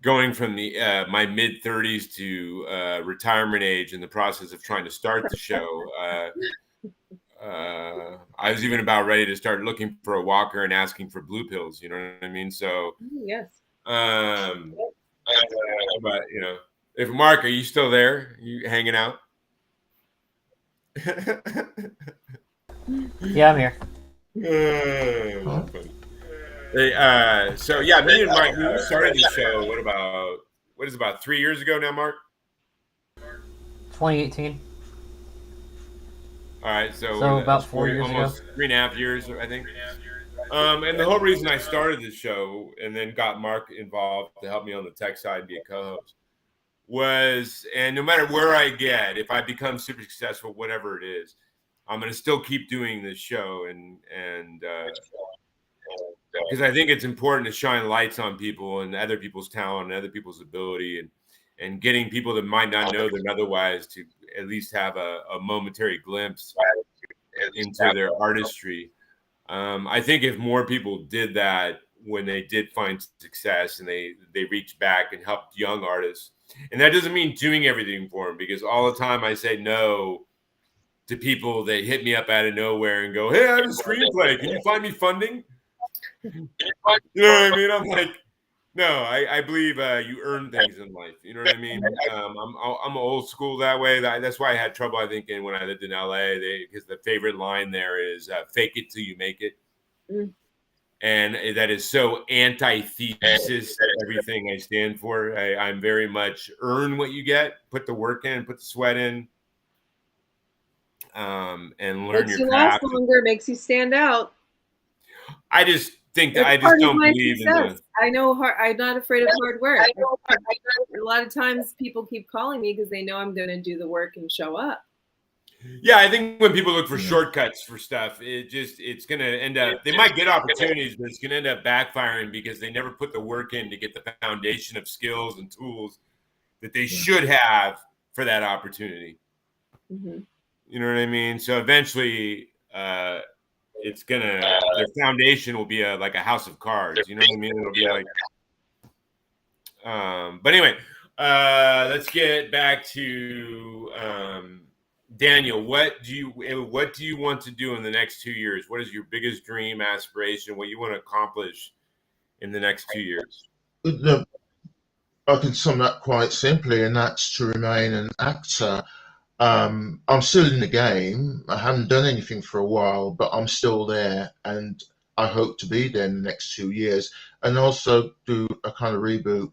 going from my mid 30s to retirement age in the process of trying to start the show. I was even about ready to start looking for a walker and asking for blue pills. You know what I mean? So yes. But you know, if Mark, are you still there? You hanging out? Yeah, I'm here. So yeah, me and Mark, we started the show. What is it, about 3 years ago now, Mark? 2018. All right, so about 4 years almost ago. 3.5 years, I think. And the whole reason I started the show and then got Mark involved to help me on the tech side and be a co-host was, and no matter where I get, if I become super successful, whatever it is, I'm going to still keep doing this show, and because I think it's important to shine lights on people and other people's talent and other people's ability, and getting people that might not know them otherwise to at least have a momentary glimpse into their artistry. I think if more people did that when they did find success and they reached back and helped young artists, And that doesn't mean doing everything for them, because all the time I say no to people that hit me up out of nowhere and go, hey, I have a screenplay. Can you find me funding? You know what I mean? I'm like, no, I believe you earn things in life. You know what I mean? I'm old school that way. That's why I had trouble, I think, when I lived in LA, because the favorite line there is fake it till you make it. Mm. And that is so antithesis to everything I stand for. I'm very much earn what you get, put the work in, put the sweat in, and learn your craft. Makes you last longer, makes you stand out. I just think that I just don't believe in the. I know I'm not afraid of hard work. A lot of times people keep calling me because they know I'm going to do the work and show up. Yeah, I think when people look for shortcuts for stuff, it's going to end up, they might get opportunities, but it's going to end up backfiring because they never put the work in to get the foundation of skills and tools that they should have for that opportunity. Mm-hmm. You know what I mean? So eventually, it's gonna, their foundation will be like a house of cards. You know what I mean? It'll be like, but anyway, let's get back to Daniel. What do you want to do in the next 2 years? What is your biggest dream, aspiration? What you want to accomplish in the next 2 years? I can sum that quite simply, and that's to remain an actor. I'm still in the game. I haven't done anything for a while, but I'm still there, and I hope to be there in the next 2 years, and also do a kind of reboot,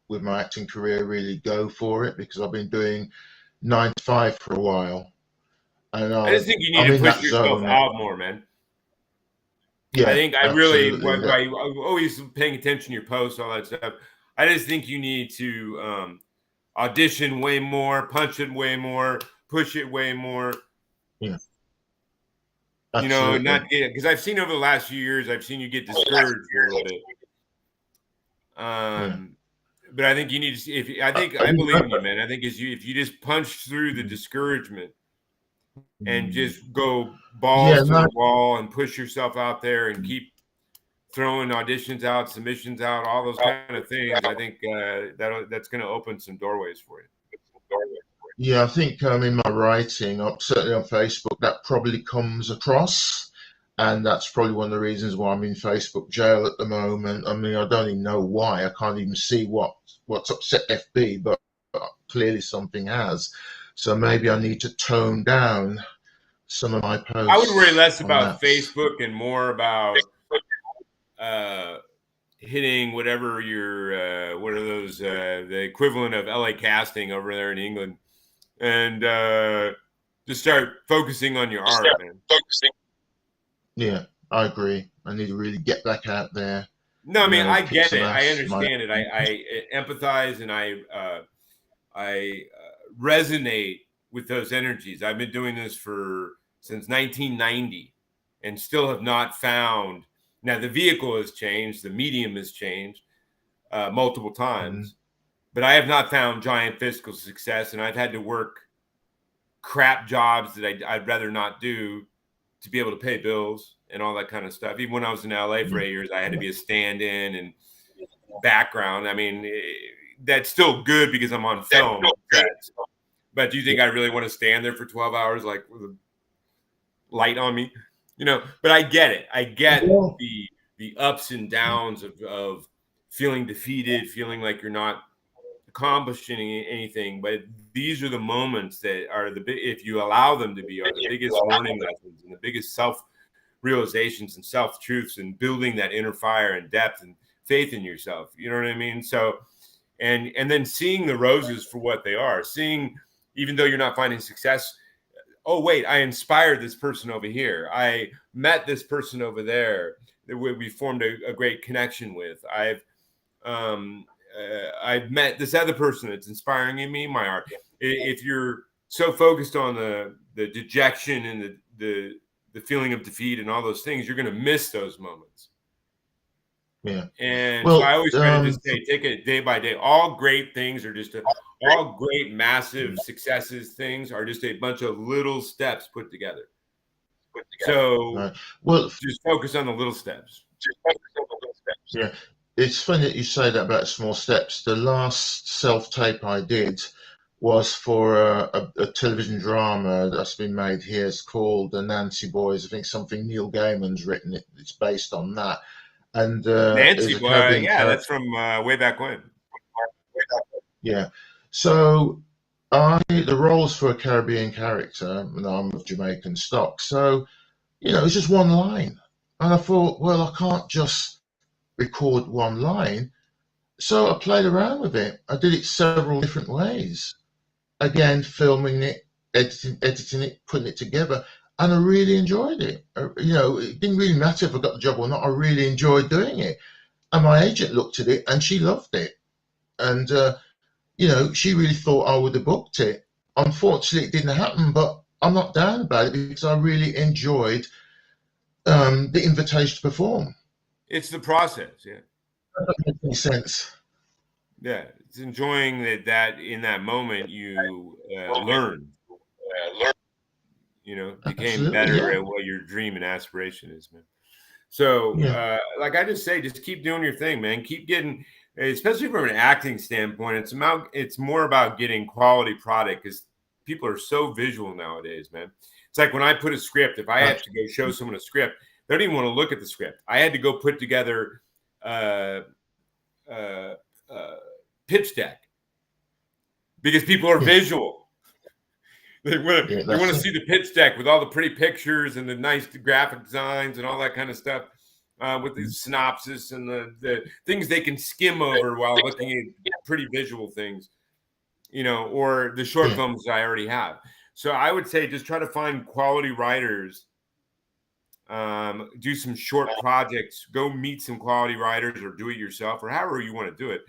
with my acting career, really go for it, because I've been doing 9 to 5 for a while. And I just think you need to push yourself out more, man. Yeah, I think I always paying attention to your posts, all that stuff. I just think you need to audition way more, punch it way more, push it way more. Yeah. Absolutely. Because I've seen over the last few years, I've seen you get discouraged a little bit. But I think you need to. I believe in you, man. I think if you just punch through the discouragement and just go balls to the wall and push yourself out there and keep throwing auditions out, submissions out, all those kind of things, I think that's going to open some doorways for you. Yeah, I think in my writing, certainly on Facebook, that probably comes across. And that's probably one of the reasons why I'm in Facebook jail at the moment. I mean, I don't even know why. I can't even see what's upset FB, but clearly something has. So maybe I need to tone down some of my posts. I would worry less about Facebook and more about hitting whatever your what are those the equivalent of LA casting over there in England, and just start focusing on your art, man. Yeah, I agree. I need to really get back out there. No, I mean, I get it. I understand it. I empathize, and I resonate with those energies. I've been doing this since 1990 and still have not found. Now, the vehicle has changed. The medium has changed multiple times. But I have not found giant physical success, and I've had to work crap jobs that I'd rather not do to be able to pay bills and all that kind of stuff. Even when I was in LA for 8 years, I had to be a stand-in and background. I mean, that's still good because I'm on film. But do you think I really want to stand there for 12 hours, like with a light on me? But I get it. I get the ups and downs of feeling defeated, feeling like you're not accomplishing anything. But these are the moments that are if you allow them to be, are the biggest learning lessons and the biggest self-realizations and self-truths, and building that inner fire and depth and faith in yourself. You know what I mean? So, and then seeing the roses for what they are, seeing, even though you're not finding success, oh, wait, I inspired this person over here. I met this person over there that we formed a great connection with. I've met this other person that's inspiring in me, my art. If you're so focused on the dejection and the feeling of defeat and all those things, you're going to miss those moments. Yeah. And so I always try to just say, take it day by day. All great things are just all great, massive successes. Things are just a bunch of little steps put together. So, just focus on the little steps. Yeah. it's funny that you say that about small steps. The last self-tape I did was for a television drama that's been made here. It's called The Nancy Boys. I think something Neil Gaiman's written it. It's based on that. And Nancy a Boy, Caribbean yeah, that's from way back when. Yeah. So the role's for a Caribbean character, and I'm of Jamaican stock. So, it's just one line. And I thought, well, I can't just record one line. So I played around with it. I did it several different ways. Again, filming it, editing it, putting it together. And I really enjoyed it. It didn't really matter if I got the job or not. I really enjoyed doing it. And my agent looked at it and she loved it. And, she really thought I would have booked it. Unfortunately, it didn't happen, but I'm not down about it because I really enjoyed the invitation to perform. It's the process, yeah. That doesn't make any sense. Yeah, it's enjoying that in that moment you learn. Became Absolutely, better yeah. at what your dream and aspiration is, man. So, like I just say, just keep doing your thing, man. Keep getting, especially from an acting standpoint, it's more about getting quality product because people are so visual nowadays, man. It's like when I put a script, if I have to go show someone a script, they don't even want to look at the script. I had to go put together pitch deck because people are visual. They want to see the pitch deck with all the pretty pictures and the nice graphic designs and all that kind of stuff with the synopsis and the things they can skim over while looking at pretty visual things, or the short films I already have. So I would say just try to find quality writers, do some short projects, go meet some quality writers or do it yourself or however you want to do it.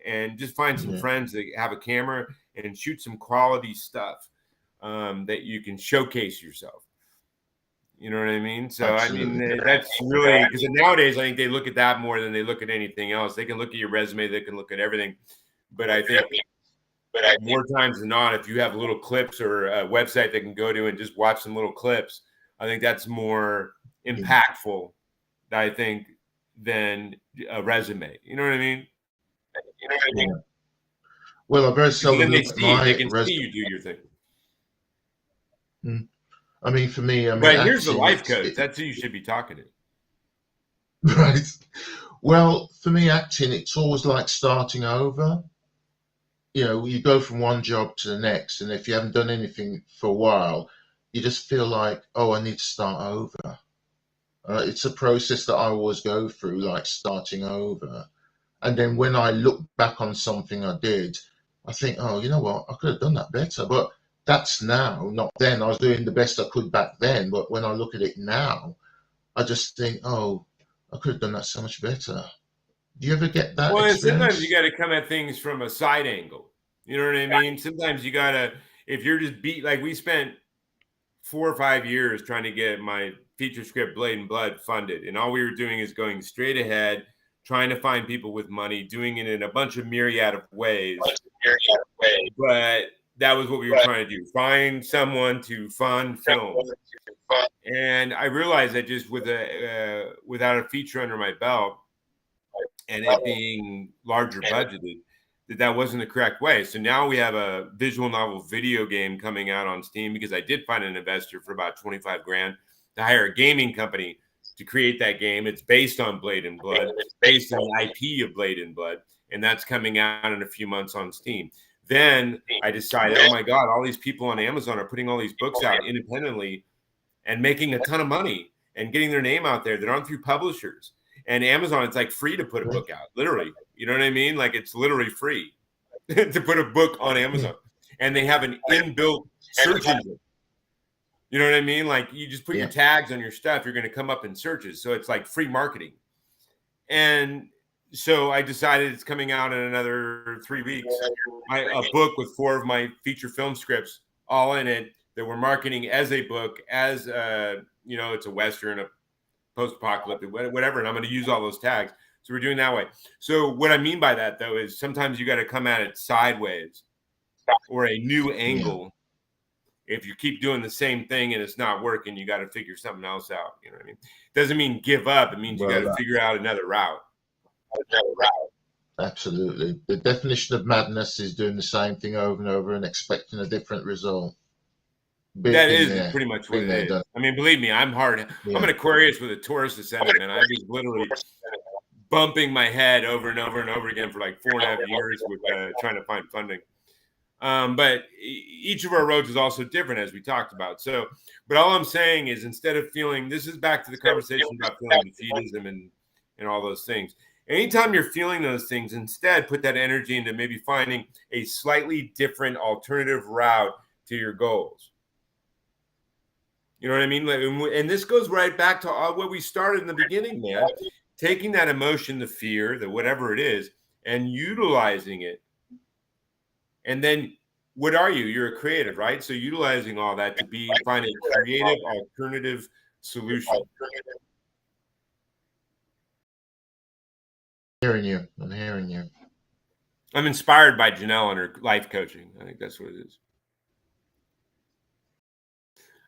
And just find some friends that have a camera and shoot some quality stuff that you can showcase yourself. You know what I mean? So, absolutely. I mean, that's really, because nowadays I think they look at that more than they look at anything else. They can look at your resume, they can look at everything. But I think more times than not, if you have little clips or a website they can go to and just watch some little clips, I think that's more impactful, I think, than a resume. You know what I mean? Well, I very seldom they look at my they can resume. see you do your thing. I mean, for me, But here's the life coach. That's who you should be talking to. Right. Well, for me, acting, it's always like starting over. You go from one job to the next, and if you haven't done anything for a while, you just feel like, oh, I need to start over. It's a process that I always go through, like starting over. And then when I look back on something I did, I think, oh, you know what? I could have done that better. But that's now, not then. I was doing the best I could back then. But when I look at it now, I just think, oh, I could have done that so much better. Do you ever get that experience? Sometimes you got to come at things from a side angle. You know what I mean? Sometimes you got to, if you're just like we spent 4 or 5 years trying to get my feature script Blade and Blood funded. And all we were doing is going straight ahead, trying to find people with money, doing it in a bunch of myriad of ways. But that was what we were trying to do. Find someone to fund film. And I realized that just without a feature under my belt and it being larger budgeted, that wasn't the correct way. So now we have a visual novel video game coming out on Steam because I did find an investor for about $25,000 to hire a gaming company to create that game. It's based on Blade and Blood. It's based on the IP of Blade and Blood. And that's coming out in a few months on Steam. Then I decided, oh my God, all these people on Amazon are putting all these books out independently and making a ton of money and getting their name out there. They're on through publishers. And Amazon, it's like free to put a book out, literally. You know what I mean? Like it's literally free to put a book on Amazon. And they have an inbuilt search engine. You know what I mean? Like you just put your tags on your stuff, you're going to come up in searches. So it's like free marketing. And so I decided it's coming out in another 3 weeks. A book with 4 of my feature film scripts all in it that we're marketing as a book, as it's a Western, a post-apocalyptic, whatever. And I'm going to use all those tags. So we're doing that way. So what I mean by that, though, is sometimes you got to come at it sideways or a new angle. If you keep doing the same thing and it's not working, you got to figure something else out. You know what I mean? Doesn't mean give up. It means you got to figure out another route. Absolutely. The definition of madness is doing the same thing over and over and expecting a different result. That is pretty much what it is. I mean, believe me, I'm hard. Yeah. I'm an Aquarius with a Taurus ascendant, and I was literally bumping my head over and over and over again for like 4.5 years with trying to find funding. But each of our roads is also different, as we talked about. So, but all I'm saying is, instead of feeling, this is back to the conversation about feeling defeatism and all those things. Anytime you're feeling those things, instead put that energy into maybe finding a slightly different alternative route to your goals. You know what I mean? And this goes right back to what we started in the beginning, man. Taking that emotion, the fear, the whatever it is, and utilizing it. And then what are you? You're a creative, right? So utilizing all that to find a creative alternative solution. I'm hearing you. I'm inspired by Janel and her life coaching. I think that's what it is.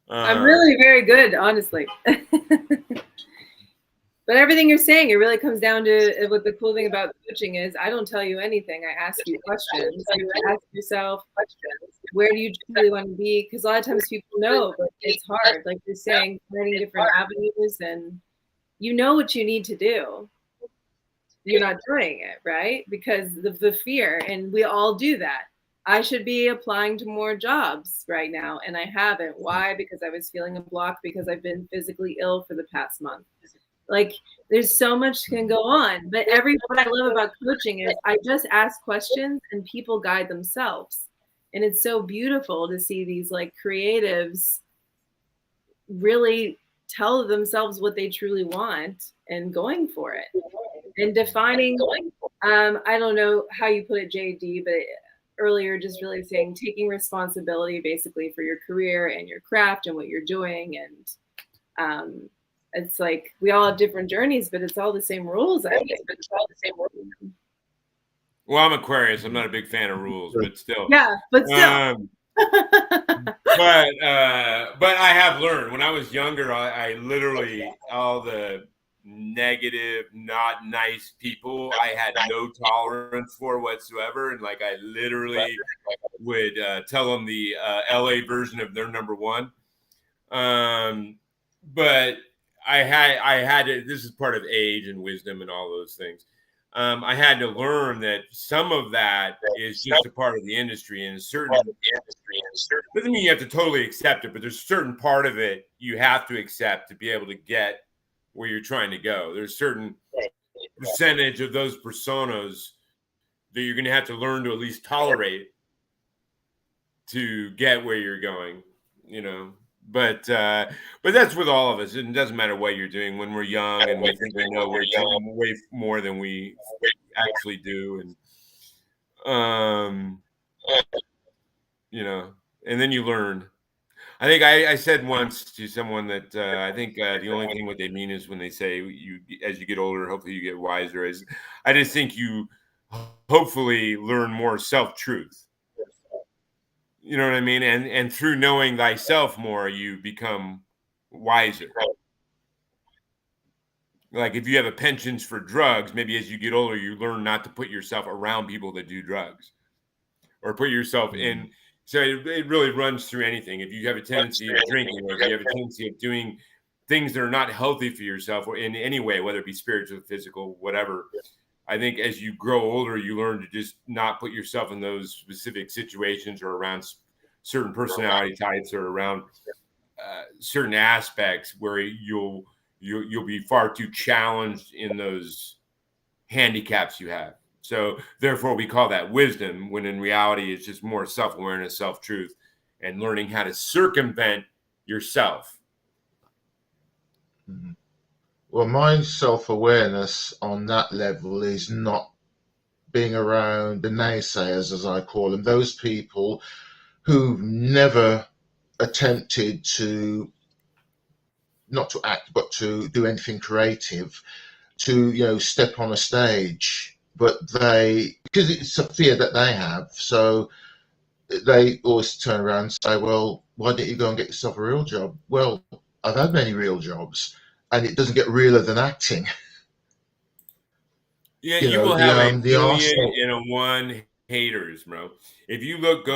I'm really very good, honestly. But everything you're saying, it really comes down to what the cool thing about coaching is. I don't tell you anything. I ask you questions. You ask yourself, where do you truly want to be? Because a lot of times people know, but it's hard. Like you're saying, finding different avenues, and you know what you need to do. You're not doing it, right? Because of the fear, and we all do that. I should be applying to more jobs right now, and I haven't. Why? Because I was feeling a block because I've been physically ill for the past month. Like, there's so much can go on. But what I love about coaching is I just ask questions and people guide themselves. And it's so beautiful to see these like creatives really tell themselves what they truly want and going for it. And defining, I don't know how you put it, JD, but earlier just really saying taking responsibility basically for your career and your craft and what you're doing. And it's like we all have different journeys, but it's all the same rules. I think. Well, I'm Aquarius. I'm not a big fan of rules, but still. Yeah, but still. But I have learned when I was younger. I literally all the negative, not nice people I had no tolerance for whatsoever, and like I literally would tell them the LA version of their number one. But I had to, this is part of age and wisdom and all those things. I had to learn that some of that is just a part of the industry, and certain doesn't mean you have to totally accept it, but there's a certain part of it you have to accept to be able to get where you're trying to go. There's a certain percentage of those personas that you're going to have to learn to at least tolerate to get where you're going, you know. But that's with all of us. It doesn't matter what you're doing when we're young and we think we know we're doing way more than we actually do, and you know, and then you learn. I think I said once to someone that I think the only thing what they mean is when they say you as you get older, hopefully you get wiser. Is I just think you hopefully learn more self-truth. You know what I mean? And through knowing thyself more, you become wiser. Like if you have a penchant for drugs, maybe as you get older, you learn not to put yourself around people that do drugs or put yourself in. So it really runs through anything. If you have a tendency of drinking, or if you have a tendency of doing things that are not healthy for yourself or in any way, whether it be spiritual, physical, whatever, I think as you grow older, you learn to just not put yourself in those specific situations or around certain personality types or around certain aspects where you'll be far too challenged in those handicaps you have. So therefore, we call that wisdom, when in reality, it's just more self-awareness, self-truth, and learning how to circumvent yourself. Mm-hmm. Well, my self-awareness on that level is not being around the naysayers, as I call them, those people who've never attempted to, not to act, but to do anything creative, to, you know, step on a stage. But because it's a fear that they have, so they always turn around and say, well, why didn't you go and get yourself a real job? Well, I've had many real jobs, and it doesn't get realer than acting. Yeah, You you know, will have a the billion Arsenal. and a one haters, bro. If you look,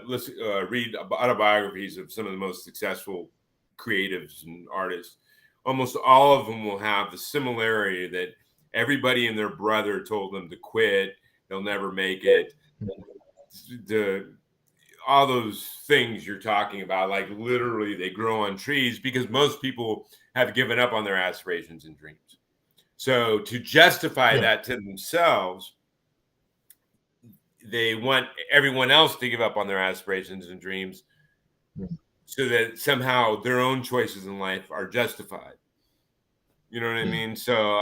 listen, read autobiographies of some of the most successful creatives and artists. Almost all of them will have the similarity that everybody and their brother told them to quit. They'll never make it. All those things you're talking about, like literally they grow on trees because most people have given up on their aspirations and dreams. So to justify that to themselves, they want everyone else to give up on their aspirations and dreams so that somehow their own choices in life are justified. You know what I mean? So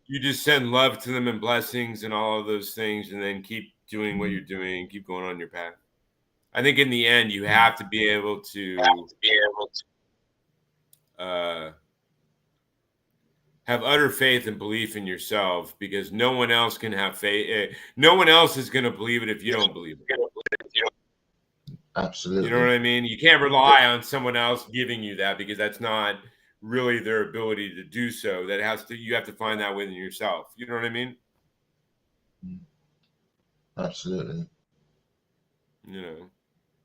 you just send love to them and blessings and all of those things, and then keep doing what you're doing, keep going on your path. I think in the end, you have to be able to have utter faith and belief in yourself, because no one else can have faith. No one else is going to believe it if you don't believe it. Absolutely. You know what I mean? You can't rely on someone else giving you that, because that's not really their ability to do so. You have to find that within yourself. You know what I mean? Absolutely. You know.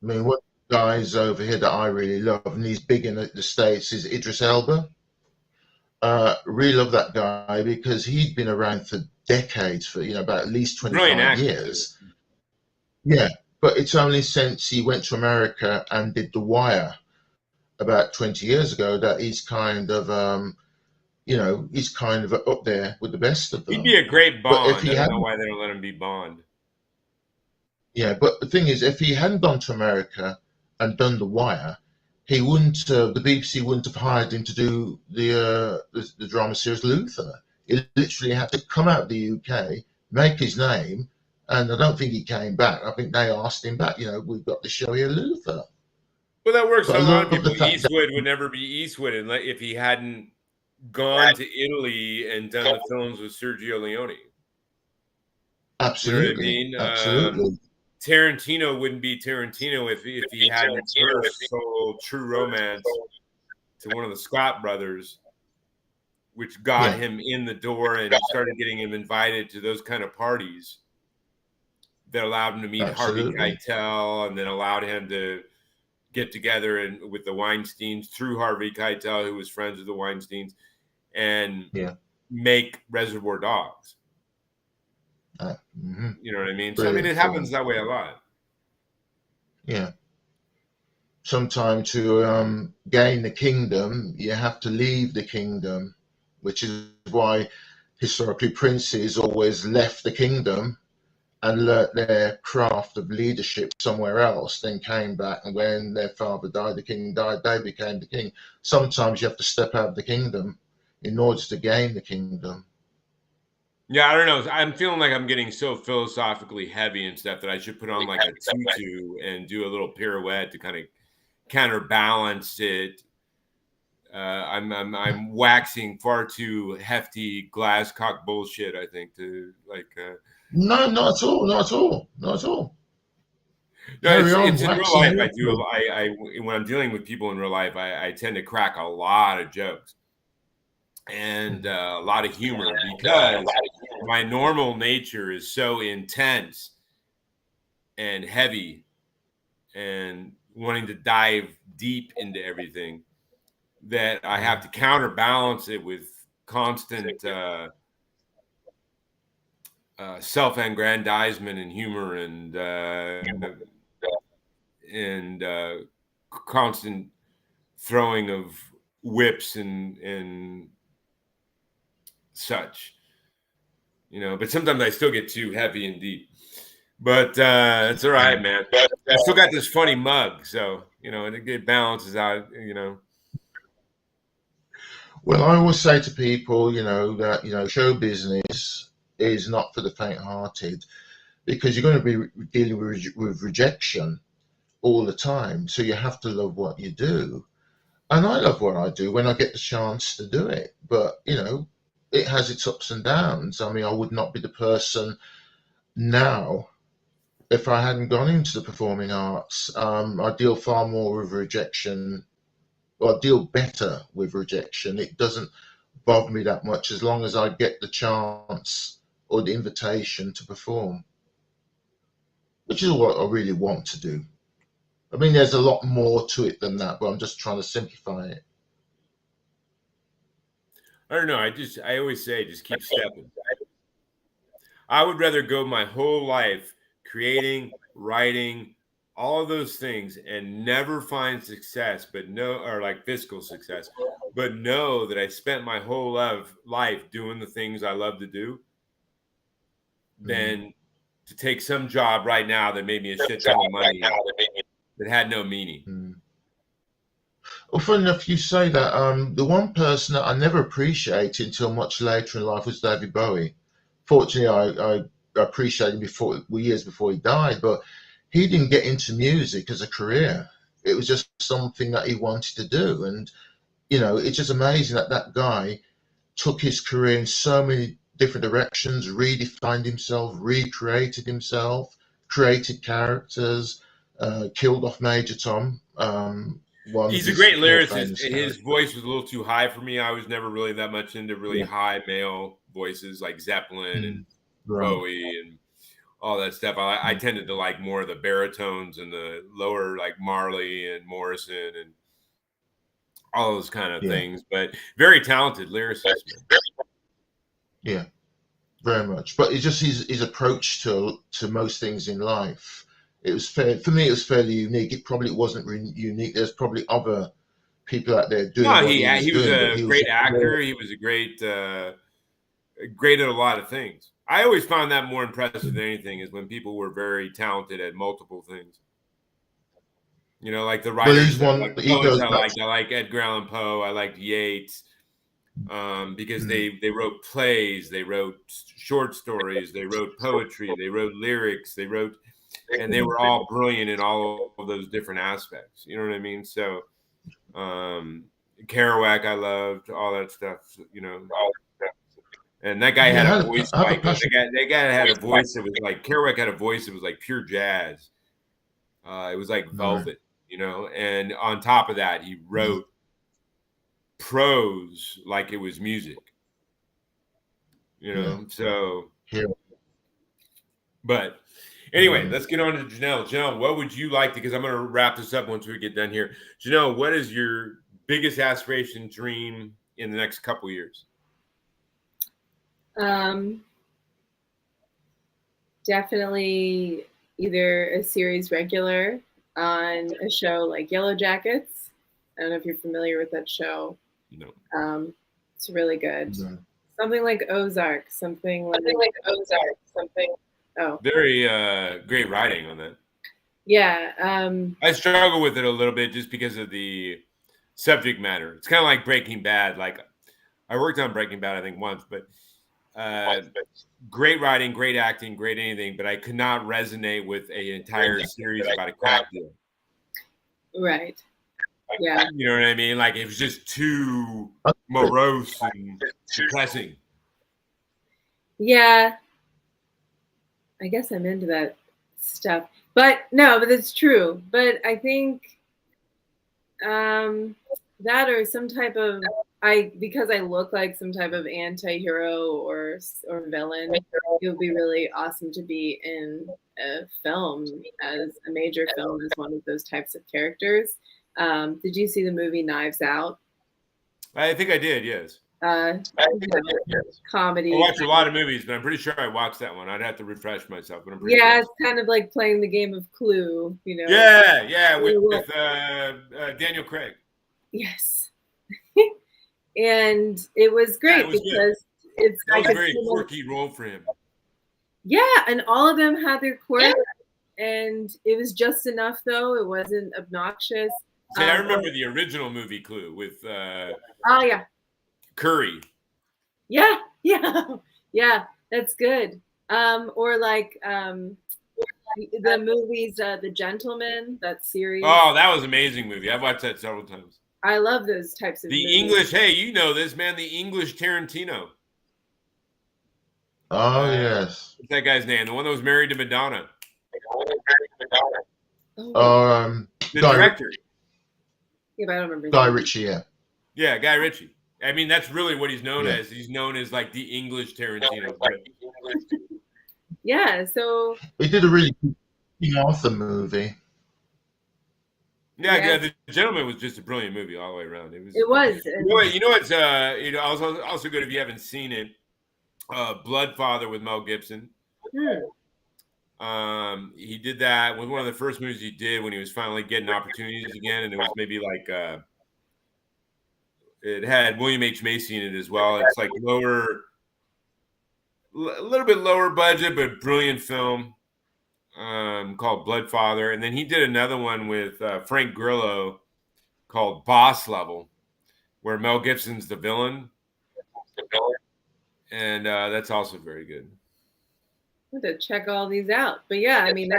I mean, one of the guys over here that I really love, and he's big in the States, is Idris Elba. Really love that guy because he'd been around for decades, for about at least 25 years. Yeah, but it's only since he went to America and did The Wire about 20 years ago that he's kind of up there with the best of them. He'd be a great Bond. But if he I don't know why they don't let him be Bond. Yeah, but the thing is, if he hadn't gone to America and done The Wire, he wouldn't. The BBC wouldn't have hired him to do the drama series Luther. He literally had to come out of the UK, make his name, and I don't think he came back. I think they asked him back. We've got the show here, Luther. Well, that works for a lot of people. Eastwood would never be Eastwood if he hadn't gone to Italy and done the films with Sergio Leone. Absolutely. You know what I mean? Absolutely. Tarantino wouldn't be Tarantino if he hadn't first sold True Romance to one of the Scott brothers, which got him in the door and started getting him invited to those kind of parties that allowed him to meet Harvey Keitel, and then allowed him to get together with the Weinsteins through Harvey Keitel, who was friends with the Weinsteins, and make Reservoir Dogs. You know what I mean? So, I mean, it happens that way a lot. Yeah. Sometimes to gain the kingdom, you have to leave the kingdom, which is why historically princes always left the kingdom and learnt their craft of leadership somewhere else, then came back, and when their father died, the king died, they became the king. Sometimes you have to step out of the kingdom in order to gain the kingdom. Yeah, I don't know. I'm feeling like I'm getting so philosophically heavy and stuff that I should put on like a tutu and do a little pirouette to kind of counterbalance it. I'm waxing far too hefty glasscock bullshit, I think, to like. No, not at all. Not at all. Not at all. No, it's in real life. I do. I when I'm dealing with people in real life, I tend to crack a lot of jokes and a lot of humor, because my normal nature is so intense and heavy and wanting to dive deep into everything that I have to counterbalance it with constant self-aggrandizement and humor and constant throwing of whips and such, but sometimes I still get too heavy and deep, but it's all right, man. I still got this funny mug, so it balances out. Well, I always say to people, that show business is not for the faint-hearted, because you're going to be dealing with rejection all the time. So you have to love what you do, and I love what I do when I get the chance to do it. But it has its ups and downs. I mean, I would not be the person now if I hadn't gone into the performing arts. I deal far more with rejection, or I deal better with rejection. It doesn't bother me that much as long as I get the chance or the invitation to perform, which is what I really want to do. I mean, there's a lot more to it than that, but I'm just trying to simplify it. I don't know. I always say, just keep stepping. I would rather go my whole life creating, writing, all of those things and never find success, or like fiscal success, but know that I spent my whole life doing the things I love to do, than to take some job right now that made me a shit ton of money that had no meaning. Well, funny enough, you say that. The one person that I never appreciated until much later in life was David Bowie. Fortunately, I appreciated him years before he died, but he didn't get into music as a career. It was just something that he wanted to do. And, you know, it's just amazing that that guy took his career in so many different directions, redefined himself, recreated himself, created characters, killed off Major Tom. He's a great lyricist. His voice was a little too high for me. I was never really that much into really high male voices like Zeppelin and Bowie and all that stuff. I tended to like more of the baritones and the lower, like Marley and Morrison and all those kind of things. But very talented lyricist. Yeah, very much. But it's just his approach to most things in life. It was for me. It was fairly unique. It probably wasn't really unique. There's probably other people out there doing. No, he was a great actor. He was a great at a lot of things. I always found that more impressive than anything is when people were very talented at multiple things. You know, like the writers. I like Edgar Allan Poe. I liked Yeats because they wrote plays, they wrote short stories, they wrote poetry, they wrote lyrics, and they were all brilliant in all of those different aspects. You know what I mean? So Kerouac, I loved all that stuff. You know. And that guy had a voice like that guy had a voice that was like Kerouac had a voice that was like pure jazz. It was like velvet, you know. And on top of that, he wrote prose like it was music, you know. So, but anyway, let's get on to Janel. Janel, what would you like to? Because I'm going to wrap this up once we get done here. Janel, what is your biggest aspiration, dream in the next couple years? Definitely either a series regular on a show like Yellow Jackets. I don't know if you're familiar with that show. No. It's really good. No. Something like Ozark. Something like Ozark. Oh. Very great writing on that. Yeah. I struggle with it a little bit just because of the subject matter. It's kind of like Breaking Bad. Like I worked on Breaking Bad, I think once, but great writing, great acting, great anything, but I could not resonate with an entire series about a crack deal. Right. Yeah. You know what I mean? Like it was just too morose and depressing. Yeah. I guess I'm into that stuff. But it's true. But I think that or some type of because I look like some type of anti-hero or villain, it would be really awesome to be in a film as a major film as one of those types of characters. Did you see the movie Knives Out? I think I did, yes. Comedy. I watched a lot of movies, but I'm pretty sure I watched that one. I'd have to refresh myself, but I'm pretty sure. It's kind of like playing the game of Clue, you know. Yeah, with Daniel Craig. Yes. And it was great because it's that was a very quirky role for him. Yeah, and all of them had their quirks, and it was just enough though. It wasn't obnoxious. See, I remember the original movie Clue with Curry. Yeah, that's good. Or like the movies, The Gentleman, that series. Oh, that was an amazing movie. I've watched that several times. I love those types of movies. English, hey, you know this, man, the English Tarantino. Oh, yes. What's that guy's name? The one that was married to Madonna. The director. Yeah, but I don't remember. Guy Ritchie, yeah. Yeah, Guy Ritchie. I mean, that's really what he's known as. He's known as like the English Tarantino. Yeah, so We did a really good King Arthur movie. Yeah, The Gentleman was just a brilliant movie all the way around. It was. You know what's also good if you haven't seen it. Bloodfather with Mel Gibson. He did that with one of the first movies he did when he was finally getting opportunities again, and it was maybe like it had William H. Macy in it as well. It's like a little bit lower budget, but brilliant film. Called Bloodfather, and then he did another one with Frank Grillo called Boss Level, where Mel Gibson's the villain, and that's also very good. I have to check all these out, but yeah, I mean,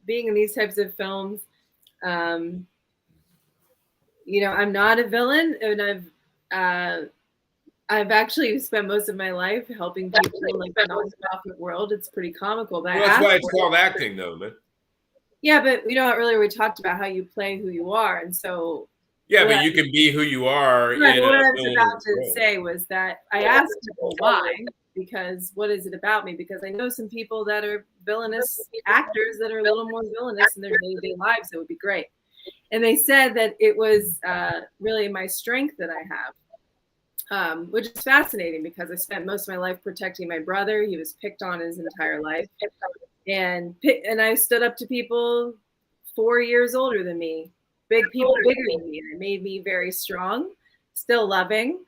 being in these types of films, I'm not a villain, and I've actually spent most of my life helping people in like the nonprofit world. It's pretty comical. But that's why it's called acting, though, man. Yeah, but earlier we talked about how you play who you are, and so but you can be who you are. Right, what I was about to say was that I asked people why, because what is it about me? Because I know some people that are villainous actors that are a little more villainous in their day-to-day lives. That would be great, and they said that it was really my strength that I have. Which is fascinating because I spent most of my life protecting my brother. He was picked on his entire life. And I stood up to people 4 years older than me, big people bigger than me. And it made me very strong, still loving.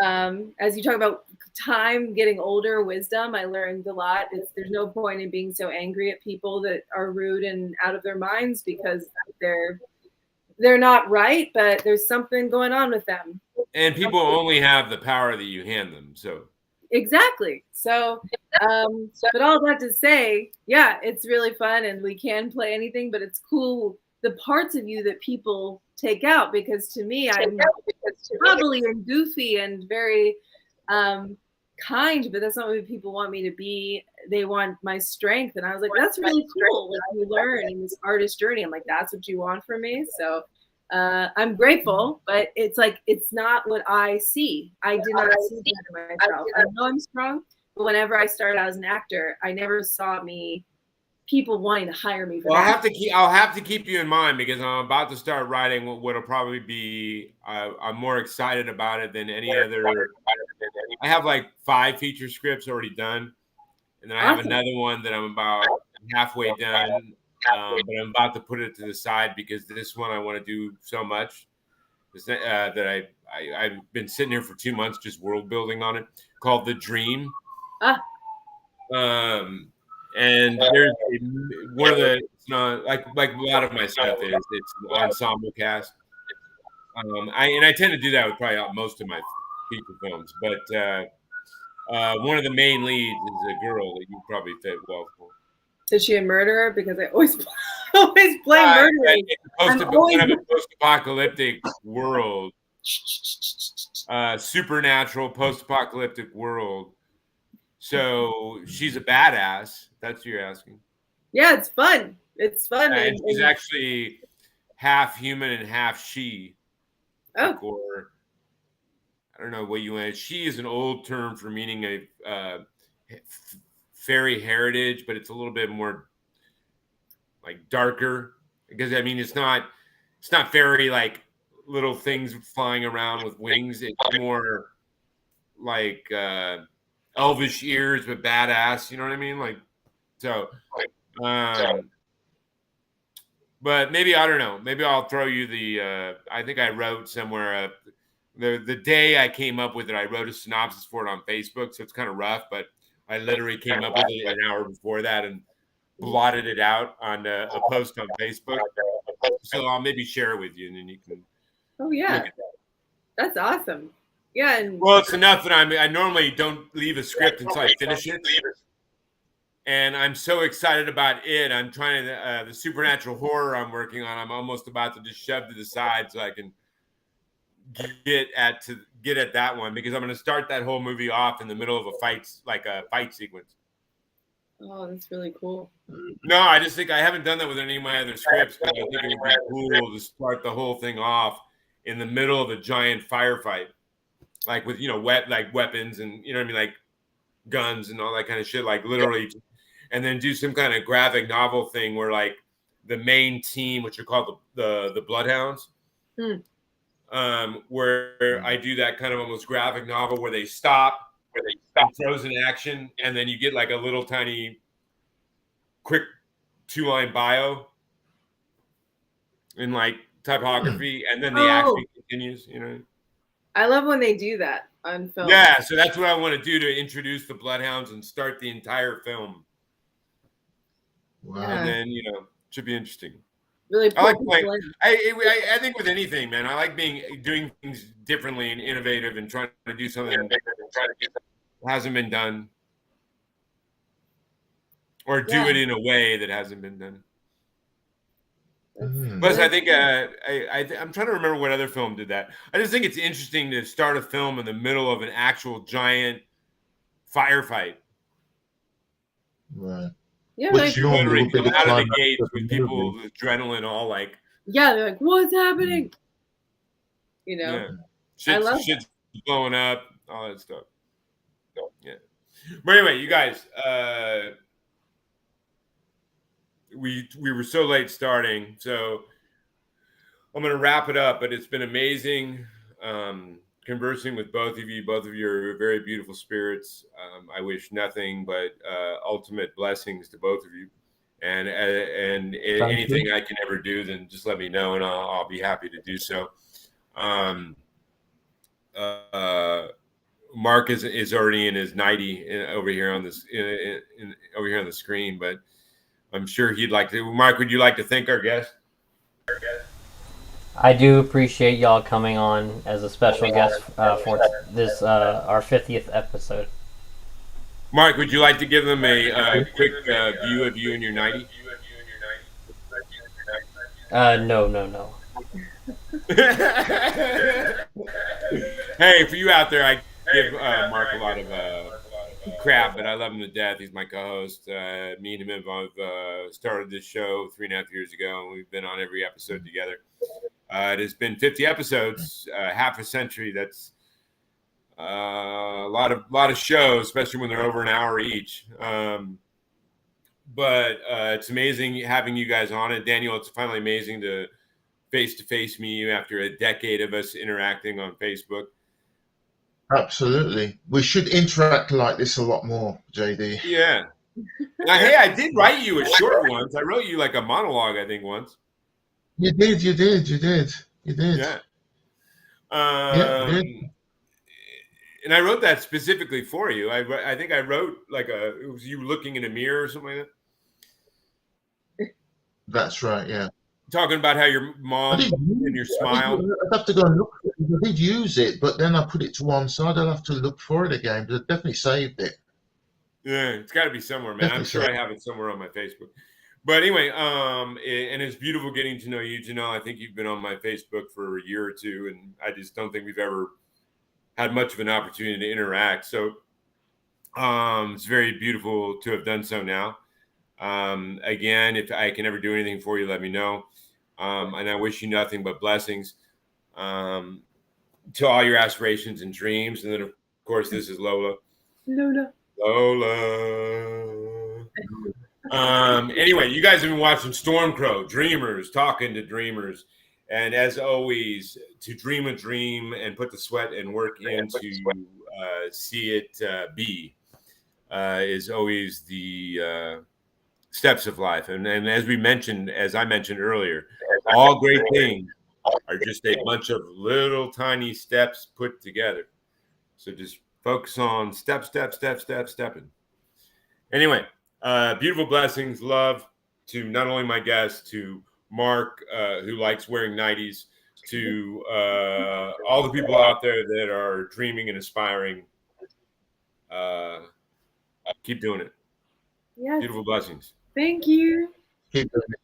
As you talk about time, getting older, wisdom, I learned a lot. There's no point in being so angry at people that are rude and out of their minds because they're not right, but there's something going on with them. And people only have the power that you hand them. So exactly. So, but all that to say, yeah, it's really fun, and we can play anything. But it's cool the parts of you that people take out, because to me, I'm probably goofy and very kind, but that's not what people want me to be. They want my strength, and I was like, that's really cool. Like, you learn in this artist journey. I'm like, that's what you want from me. So. I'm grateful, but it's like, it's not what I see. I did not see that in myself. I know I'm strong, but whenever I started out as an actor, I never saw people wanting to hire me for that. I'll have to keep you in mind, because I'm about to start writing what'll probably be, I'm more excited about it than any other. I have like 5 feature scripts already done. And then I have another one that I'm about halfway done. But I'm about to put it to the side because this one I want to do so much that I've been sitting here for 2 months just world building on it, called The Dream. And there's one of the, it's not like a lot of my stuff is, it's an ensemble cast. I tend to do that with probably most of my feature films, but one of the main leads is a girl that you probably fit well for. Is she a murderer? Because I always play murderers. Kind of a post-apocalyptic world, supernatural post-apocalyptic world. So she's a badass. That's what you're asking. Yeah, it's fun. It's fun. And she's actually half human and half she. Oh. Or I don't know what you want. She is an old term for meaning a fairy heritage, but it's a little bit more like darker, because I mean it's not fairy like little things flying around with wings. It's more like elvish ears but badass, you know what I mean? Like, so but maybe, I don't know, maybe I'll throw you the I think I wrote somewhere the day I came up with it, I wrote a synopsis for it on Facebook, so it's kind of rough, but I literally came up with it an hour before that and blotted it out on a post on Facebook. So I'll maybe share it with you, and then you can. Oh yeah, that's awesome. Yeah, and well, it's enough that I normally don't leave a script until I finish it, and I'm so excited about it. I'm trying to the supernatural horror I'm working on. I'm almost about to just shove to the side so I can get at that one, because I'm going to start that whole movie off in the middle of a fight sequence. Oh, that's really cool. No, I just think I haven't done that with any of my other scripts, but I think it would be cool to start the whole thing off in the middle of a giant firefight. like with like weapons and you know what I mean, like guns and all that kind of shit, like literally, and then do some kind of graphic novel thing where like the main team, which are called the Bloodhounds, where I do that kind of almost graphic novel where they stop and frozen action, and then you get like a little tiny quick 2-line bio in like typography, and then the action continues, you know. I love when they do that on film. Yeah, so that's what I want to do to introduce the Bloodhounds and start the entire film. Wow. And then, should be interesting. Really, I like playing. I think with anything, man, I like doing things differently and innovative and trying to do something that hasn't been done, or do it in a way that hasn't been done. Plus, I think I'm trying to remember what other film did that. I just think it's interesting to start a film in the middle of an actual giant firefight. Right. Yeah, which like, literally come out of the gates with people with adrenaline all like. Yeah, they're like, "What's happening?" You know, shit's blowing up, all that stuff. Yeah. But anyway, you guys, we were so late starting, so I'm going to wrap it up. But it's been amazing conversing with both of you. Both of you are very beautiful spirits. I wish nothing but ultimate blessings to both of you. And anything I can ever do, then just let me know, and I'll be happy to do so. Mark is already in his 90 over here on this over here on the screen, but I'm sure he'd like to. Mark, would you like to thank our guest? I do appreciate y'all coming on as a special guest for this our 50th episode. Mark, would you like to give them a quick view of you and your 90? No. Hey, for you out there, I give Mark a lot of crap, but I love him to death. He's my co-host. Me and him have started this show 3.5 years ago, and we've been on every episode together. It has been 50 episodes, half a century. That's a lot of shows, especially when they're over an hour each. But it's amazing having you guys on it. Daniel, it's finally amazing to face-to-face meet you after a decade of us interacting on Facebook. Absolutely. We should interact like this a lot more, JD. Yeah. Now, hey, I did write you a short once. I wrote you like a monologue, I think, once. You did. Yeah. Yeah, you did. And I wrote that specifically for you. I think I wrote like it was you looking in a mirror or something like that. That's right, yeah. Talking about how your mom and your smile. I'd have to go and look for it. I did use it, but then I put it to one side. I'll have to look for it again, but I definitely saved it. Yeah, it's got to be somewhere, man. I'm sure I have it somewhere on my Facebook. But anyway, and it's beautiful getting to know you, Janel. I think you've been on my Facebook for a year or two, and I just don't think we've ever had much of an opportunity to interact. So it's very beautiful to have done so now. Again, if I can ever do anything for you, let me know. And I wish you nothing but blessings to all your aspirations and dreams. And then, of course, this is Lola. Anyway, you guys have been watching Stormcrow, Dreamers, talking to dreamers. And as always, to dream a dream and put the sweat and work in to see it be is always the steps of life. And as I mentioned earlier, all great things are just a bunch of little tiny steps put together. So just focus on stepping. Anyway, beautiful blessings, love to not only my guests, to Mark, who likes wearing 90s, to all the people out there that are dreaming and aspiring. Keep doing it. Yes. Beautiful blessings. Thank you. Keep doing it.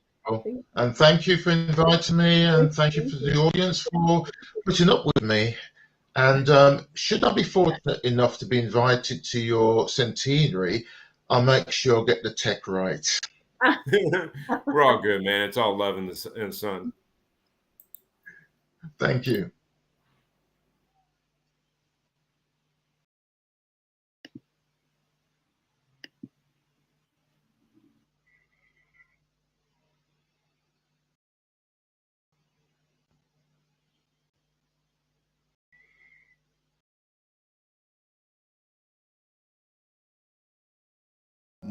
And thank you for inviting me, and thank you for the audience for putting up with me. And should I be fortunate enough to be invited to your centenary, I'll make sure I get the tech right. We're all good, man. It's all love in the sun. Thank you.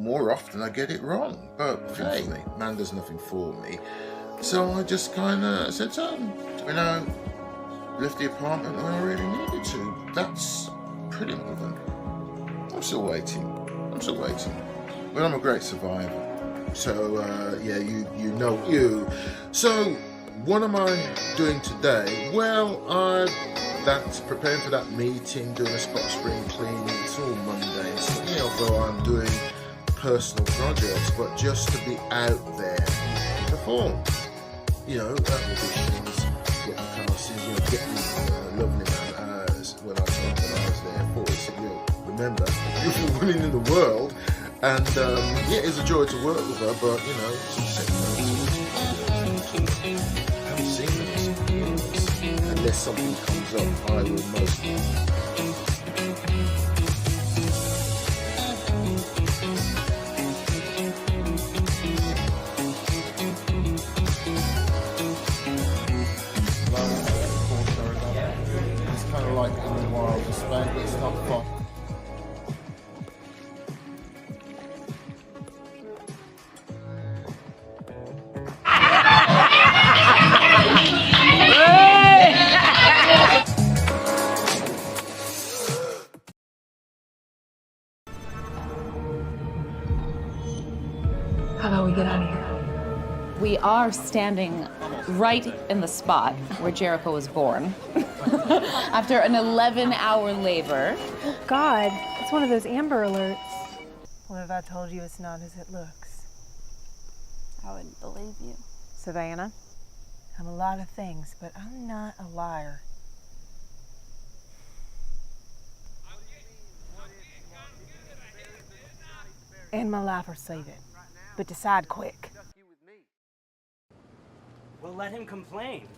more often I get it wrong. But hey, man does nothing for me. So I just kind of said, left the apartment when I really needed to. That's pretty much them. I'm still waiting. But I'm a great survivor. So, you know you. So, what am I doing today? Well, that's preparing for that meeting, doing a spot spring cleaning. It's all Monday. So, although I'm doing personal projects, but just to be out there and perform. Auditions, get the classes, get the lovely man when I told that I was there for. He said, remember, beautiful women in the world. And it's a joy to work with her, but she's I haven't seen her in years. Unless something comes up, I will most. It's kind of like in the wild, it's not fun. How about we get out of here? We are standing right in the spot where Jericho was born. After an 11-hour labor. God, it's one of those Amber Alerts. What if I told you it's not as it looks? I wouldn't believe you. Savannah, I'm a lot of things, but I'm not a liar. And my life or save it. But decide quick. Well, let him complain.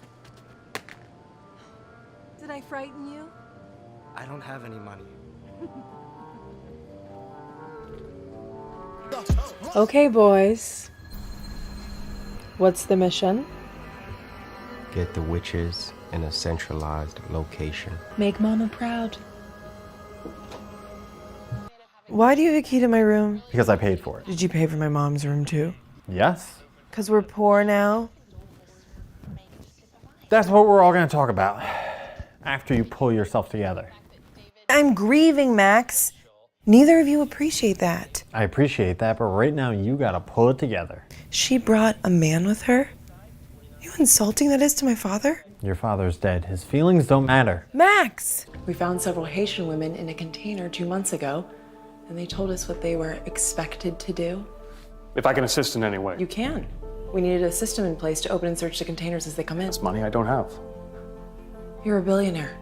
Did I frighten you? I don't have any money. Okay, boys. What's the mission? Get the witches in a centralized location. Make Mama proud. Why do you have a key to my room? Because I paid for it. Did you pay for my mom's room too? Yes. Because we're poor now? That's what we're all going to talk about after you pull yourself together. I'm grieving, Max. Neither of you appreciate that. I appreciate that, but right now you got to pull it together. She brought a man with her? You know how insulting that is to my father? Your father's dead. His feelings don't matter. Max! We found several Haitian women in a container 2 months ago, and they told us what they were expected to do. If I can assist in any way. You can. We needed a system in place to open and search the containers as they come in. It's money I don't have. You're a billionaire.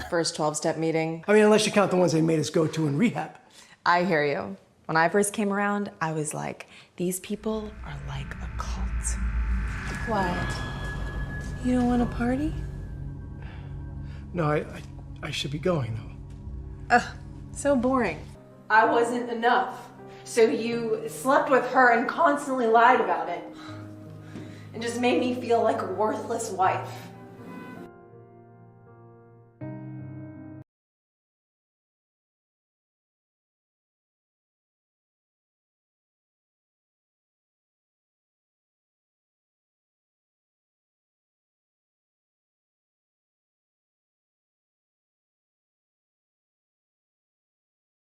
First 12-step meeting. I mean, unless you count the ones they made us go to in rehab. I hear you. When I first came around, I was like, these people are like a cult. What? You don't want to party? No, I should be going, though. Ugh, so boring. I wasn't enough. So you slept with her and constantly lied about it. And just made me feel like a worthless wife.